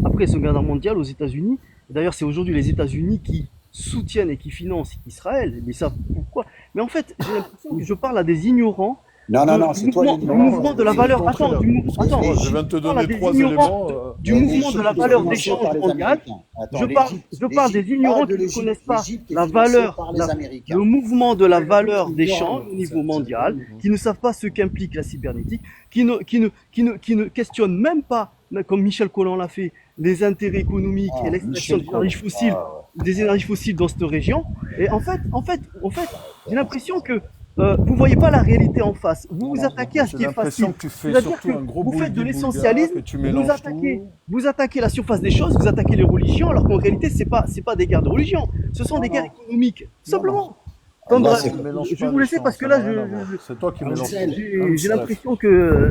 après la Seconde Guerre mondiale aux États-Unis. D'ailleurs, c'est aujourd'hui les États-Unis qui soutiennent et qui financent Israël. Mais ça, pourquoi? Mais en fait, j'ai l'impression que je parle à des ignorants Non, non, non, c'est toi du Non, l'ignorant. mouvement de la c'est le valeur. Attends, contraire. attends, Je je viens de te parle à donner des 3 ignorants éléments. du Mais mouvement de la l'Égypte est valeur financée d'échange par les mondial. Américains. Attends, Je parle des ignorants parle de qui ne l'Égypte. connaissent pas L'Égypte est la financée valeur, par les Américains. le mouvement de la valeur Ignorant, d'échange au niveau mondial, qui ne savent pas ce qu'implique la cybernétique, qui ne questionnent même pas, comme Michel Collant l'a fait, les intérêts économiques et l'extraction Michel Collomb. des énergies fossiles dans cette région. Et en fait, j'ai l'impression que vous voyez pas la réalité en face. Vous vous attaquez à ce J'ai qui est l'impression facile. que tu fais C'est-à-dire surtout que un gros vous faites de bouldi-boulga, l'essentialisme, que tu mélanges tout. vous attaquez la surface des choses, vous attaquez les religions, alors qu'en réalité, c'est pas des guerres de religion, ce sont des guerres économiques, tout simplement. Enfin, Là, bref, c'est- Tu mélanges je pas vais vous les laisser champs, parce que ça là, n'a rien à voir. C'est toi qui mélanges Ansel, tout. j'ai Bref. l'impression que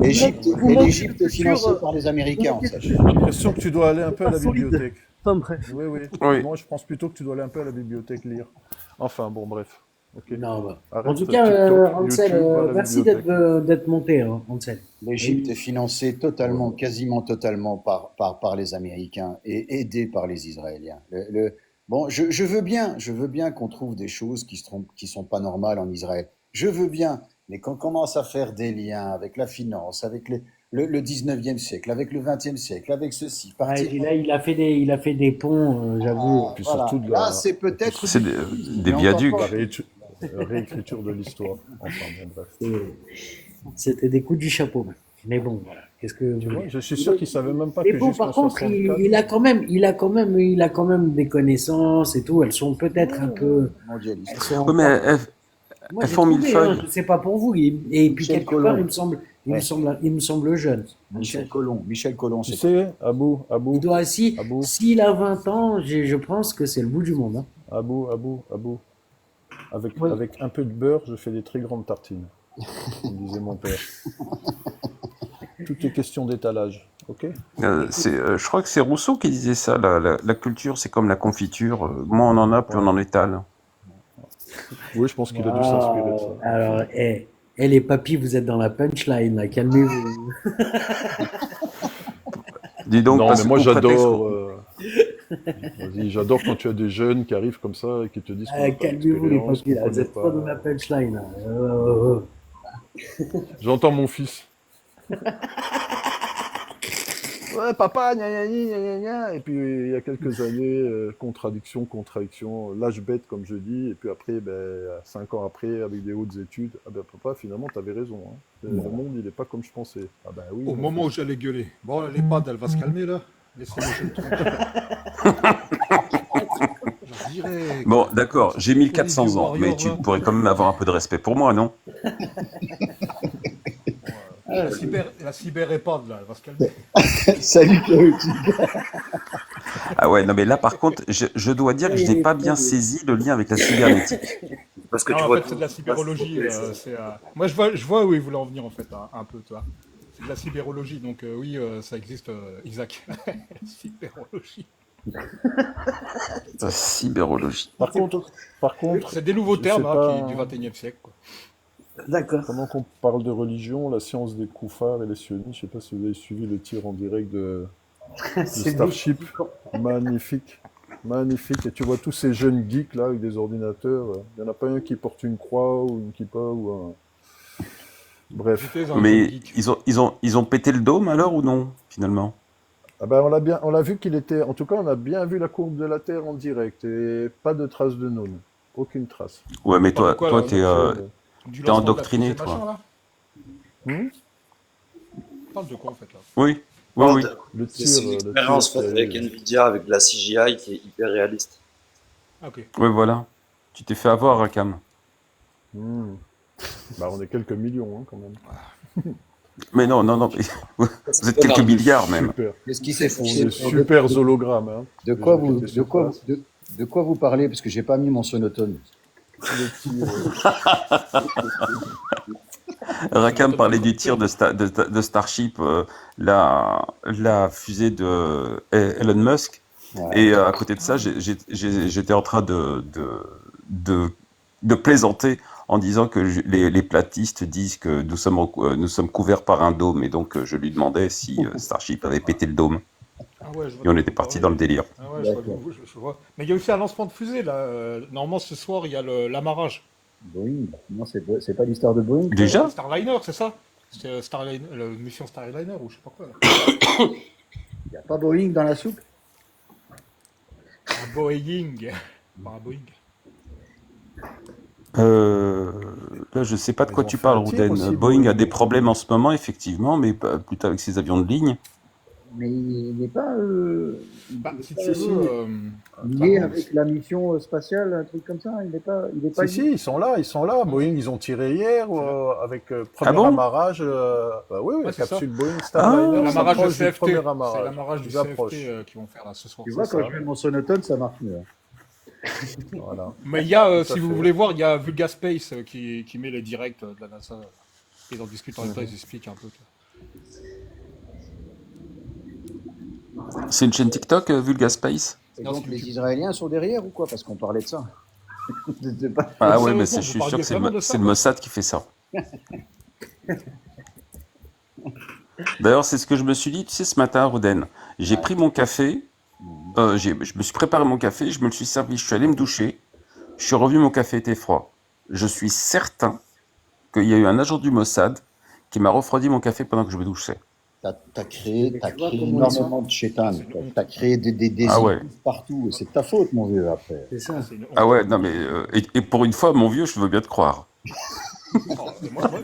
L'Égypte vous et manquez l'Égypte de est financée culture, par les Américains, sache. J'ai l'impression que tu dois aller un peu à la pas solide. bibliothèque. Enfin bref. Oui, oui. Oui. Moi, je pense plutôt que tu dois aller un peu à la bibliothèque lire. Enfin, bon, bref. Ok. Non, bah. Arrête En tout ce cas, TikTok, Ansel, YouTube, va à la merci bibliothèque. d'être monté, hein, Ansel. L'Égypte est financée totalement, Ouais. quasiment totalement par les Américains et aidée par les Israéliens. Bon, je veux bien qu'on trouve des choses qui sont pas normales en Israël. Je veux bien, mais quand on commence à faire des liens avec la finance, avec le 19e siècle, avec le 20e siècle, avec ceci, Ouais, partir. et là, il a fait des ponts, j'avoue. Puis Voilà. surtout de Là, la, c'est peut-être C'est du des populisme, mais encore viaducs. la pas. réécriture de l'histoire. Enfin, bon, bref. C'était des coups du chapeau. Mais bon, voilà. Qu'est-ce que vous Tu vois, voulez? je suis sûr qu'ils savaient même pas Mais que bon, jusqu'en par contre, 64. il a quand même des connaissances et tout. Elles sont peut-être un peu, Mondialiste. elles sont Oui, mais encore. elles Moi, j'ai font trouvé, millefeuille. je sais pas pour vous. Et puis Michel quelque part, Colomb. il me semble jeune. Michel Colomb, Tu c'est sais, Il Abou, doit, si, Abou, s'il a 20 ans, je pense que c'est le bout du monde, hein. Abou. Oui. Avec un peu de beurre, je fais des très grandes tartines, comme disait mon père. Tout est question d'étalage, ok? Je crois que c'est Rousseau qui disait ça. La culture, c'est comme la confiture. Moins on en a, plus on en étale. Oui, je pense qu'il a dû s'inspirer de ça. Alors, les papis, vous êtes dans la punchline, là. Calmez-vous. Dis donc, Non, parce mais moi qu'au prétexte- j'adore. Vas-y, j'adore quand tu as des jeunes qui arrivent comme ça et qui te disent qu'on n'a pas Calmez-vous, les d'expérience, papis, là. qu'on Vous connaît êtes pas dans pas. la punchline, là. J'entends mon fils. Ouais, papa, gna gna gna gna gna. Et puis il y a quelques années, contradiction, l'âge bête comme je dis, et puis après, 5 ans après, avec des hautes études, ah ben papa, finalement, t'avais raison, hein. Le monde, il est pas comme je pensais. Ah ben oui. Au mon moment où fils. j'allais gueuler. Bon, l'EHPAD, elle va se calmer là. Laissez-moi, je me trompe. Je dirais. Bon, d'accord, j'ai 1400 Olivier ans, mais Warrior, tu là. pourrais quand même avoir un peu de respect pour moi, non? La cyber EHPAD, là, elle va se calmer. Salut, Chloé. Ah ouais, non mais là par contre, je dois dire que je n'ai pas bien saisi le lien avec la cybernétique. Parce que Non, tu en vois fait, tout. c'est de la cybérologie. c'est- Moi, je vois où il voulait en venir, en fait, un peu, toi. C'est de la cybérologie, donc oui, ça existe, Isaac. Cybérologie. La cyberologie. Par contre, C'est des nouveaux je termes sais hein, pas- du 21e siècle, quoi. D'accord. pendant qu'on parle de religion, la science des koufars et les sionistes, je sais pas si vous avez suivi le tir en direct de C'est Starship. Magnifique. Magnifique. Et tu vois tous ces jeunes geeks là avec des ordinateurs. Il n'y en a pas un qui porte une croix ou une kippa ou un. Bref. J'étais dans le Mais jeu geek. ils ont pété le dôme alors ou non, finalement? Ah ben on l'a vu qu'il était. En tout cas, on a bien vu la courbe de la Terre en direct et pas de traces de nônes. Aucune trace. Ouais, mais toi, Pourquoi, toi, là, t'es Du t'es lancement de la endoctriné, fusée, toi. machin, là. Hmm On parle de quoi, en fait, là? Oui, oui. Le C'est tir. une le expérience tir faite qu'il y a avec eu. Nvidia, avec de la CGI qui est hyper réaliste. Ah, ok. Oui, voilà. Tu t'es fait avoir, Rakam. Hmm. Bah, on est quelques millions hein, quand même. Mais non. Vous êtes quelques milliards même. Super. Qu'est-ce qui s'est On passé est super hologrammes. Hein. De Les quoi gens qui vous, étaient de sur quoi, place. de quoi vous parlez? Parce que j'ai pas mis mon sonotone. Le tir, Rakam m'étonne parlait pas. du tir de Starship, la fusée de Elon Musk. Ouais. Et à côté de ça, j'étais en train de, de plaisanter en disant que les platistes disent que nous sommes couverts par un dôme. Et donc, je lui demandais si Starship avait pété le dôme. Ah ouais, je vois Et de on quoi était vous parti dans le parlez. délire. Ah ouais, je vois, D'accord. je vois. Mais il y a aussi un lancement de fusée, là. Normalement, ce soir, il y a l'amarrage. Boeing. Non, c'est pas l'histoire de Boeing, ça? Ouais, Déjà? Starliner, c'est ça? C'est Starliner, la mission Starliner ou je sais pas quoi, là. Il n'y a pas Boeing dans la soupe? Un Boeing. Pas un Boeing. Euh, Là, je sais pas de Ils quoi ont tu fait parles, un tir Rouden. aussi, Boeing a Boeing. des problèmes en ce moment, effectivement, mais plutôt avec ses avions de ligne. Mais il n'est pas, Bah, il est si pas tu veux, lié Attends, avec la mission spatiale, un truc comme ça? Il est pas Si, lié? si, ils sont là, ils sont là. ouais, Boeing, ils ont tiré hier c'est là. avec Ah premier bon? amarrage. Bah oui, oui, Ouais, la c'est ça. capsule Boeing Ah, Starliner L'amarrage de s'approche du premier CFT. C'est amarrage. l'amarrage du Ils CFT approchent. qu'ils vont faire là ce soir. Tu C'est vois, quand ça. je mets mon sonotone, ça marche mieux, hein. Voilà, Mais il y a, tout à si vous fait. voulez voir, il y a Vulgaspace qui met les directs de la NASA. Ils en discutent en même temps, ils expliquent un peu. c'est une chaîne TikTok, Vulgaspace? Et Non, donc, c'est les YouTube. Israéliens sont derrière ou quoi? Parce qu'on parlait de ça. C'était pas- Ah ouais, mais Sérieusement, je vous suis sûr parliez que vraiment de c'est ça, le quoi? Mossad qui fait ça. D'ailleurs, c'est ce que je me suis dit, tu sais, ce matin, Roden. J'ai Ouais. pris mon café, Mhm. je me suis préparé mon café, je me le suis servi, je suis allé me doucher, je suis revenu, mon café était froid. Je suis certain qu'il y a eu un agent du Mossad qui m'a refroidi mon café pendant que je me douchais. T'as créé, Mais t'as tu vois créé comment ils sont. énormément de Ah, chétanes. c'est une honte. T'as créé des Ah ouais. icônes partout. Et c'est de ta faute, mon vieux, après. C'est Ah, ça. c'est une Ah honte. ouais, non mais et pour une fois, mon vieux, je veux bien te croire. Oh,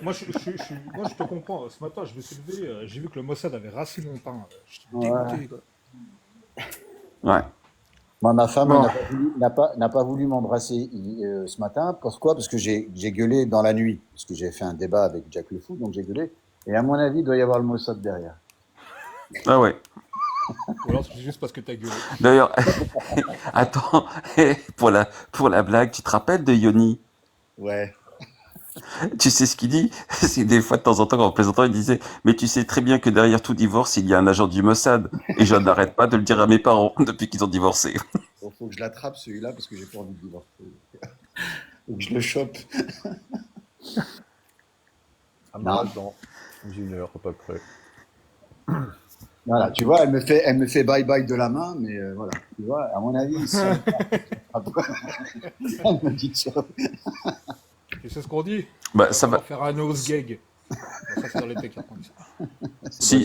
moi, je te comprends. Ce matin, je me suis levé, j'ai vu que le Mossad avait rassis mon pain. J'étais Ouais. dégoûté, quoi. Ouais. Moi, ma femme Bon. n'a pas voulu m'embrasser ce matin. Pourquoi? Parce que j'ai gueulé dans la nuit. Parce que j'ai fait un débat avec Jack Le Fou, donc j'ai gueulé. Et à mon avis, il doit y avoir le Mossad derrière. Ah ouais. Ou alors c'est juste parce que t'as gueulé. D'ailleurs, attends, pour la blague, tu te rappelles de Yoni? Ouais. Tu sais ce qu'il dit? C'est des fois, de temps en temps, en plaisantant, il disait, mais tu sais très bien que derrière tout divorce, il y a un agent du Mossad. Et je n'arrête pas de le dire à mes parents depuis qu'ils ont divorcé. Bon, faut que je l'attrape celui-là parce que j'ai pas envie de divorcer. Faut que je le chope. Ça Non. marche dans une heure à peu près. Voilà, tu vois, elle me fait bye bye de la main, mais voilà, tu vois, à mon avis, ça elle me dit ça. Tu sais ce qu'on dit? Bah, On ça va va. faire un nose gag. Bon, ça, c'est dans les techs, on dit ça.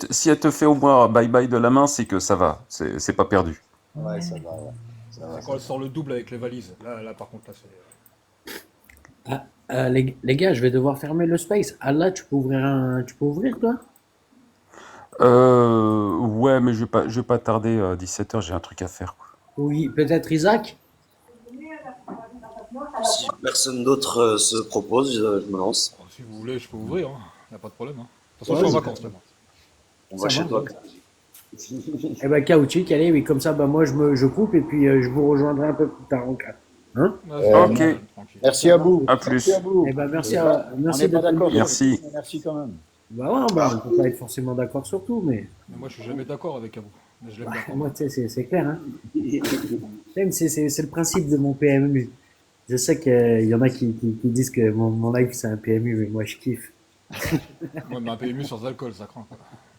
Si elle te fait au moins un bye-bye de la main, c'est que ça va. C'est pas perdu. Ouais, ça va, ouais. Ça va, C'est ça quand va. elle sort le double avec les valises. Là par contre, là, c'est. Les gars, je vais devoir fermer le space. Ah là, tu peux ouvrir toi? Ouais, mais je vais pas tarder. 17h, j'ai un truc à faire, quoi. Oui, peut-être Isaac? Si personne d'autre se propose, je me lance. Bon, si vous voulez, je peux ouvrir. Il n'y a pas de problème. Hein. De toute façon, Ouais, je suis en c'est vacances demain. On Ça va chez marche. toi. Eh ben, caoutchouc, allez, oui, comme ça, bah, moi, je coupe et puis je vous rejoindrai un peu plus tard en cas. Hein? Ok. Tranquille. Merci à vous. À plus. Merci à vous. Eh ben, merci On merci n'est pas d'être venu. d'accord. Merci. Mais merci quand même. Bah ouais, bah, on peut pas être forcément d'accord sur tout, mais Mais moi, je suis jamais d'accord avec vous. Mais je l'aime bien. moi, tu sais, c'est clair, hein. Même, c'est le principe de mon PMU. Je sais qu'il y en a qui disent que mon live, c'est un PMU, mais moi, je kiffe. Moi, mais un PMU sans alcool, ça craint.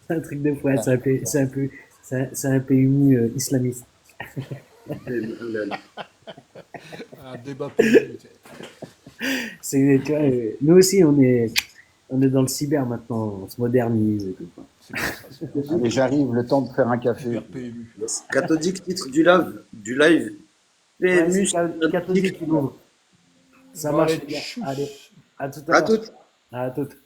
C'est un truc de fou, hein, c'est un PMU islamiste. Un débat PMU. Tu vois, nous aussi, on est dans le cyber maintenant, on se modernise et tout. C'est bien ça. C'est bien ça. Allez, j'arrive, le temps de faire un café. Super PMU. Cathodique, titre du live. Ouais, PMU. c'est catholique qui l'ouvre. Ça Bon, marche, allez, les gars. tchou. Allez, à tout à À l'heure. toutes. À toutes.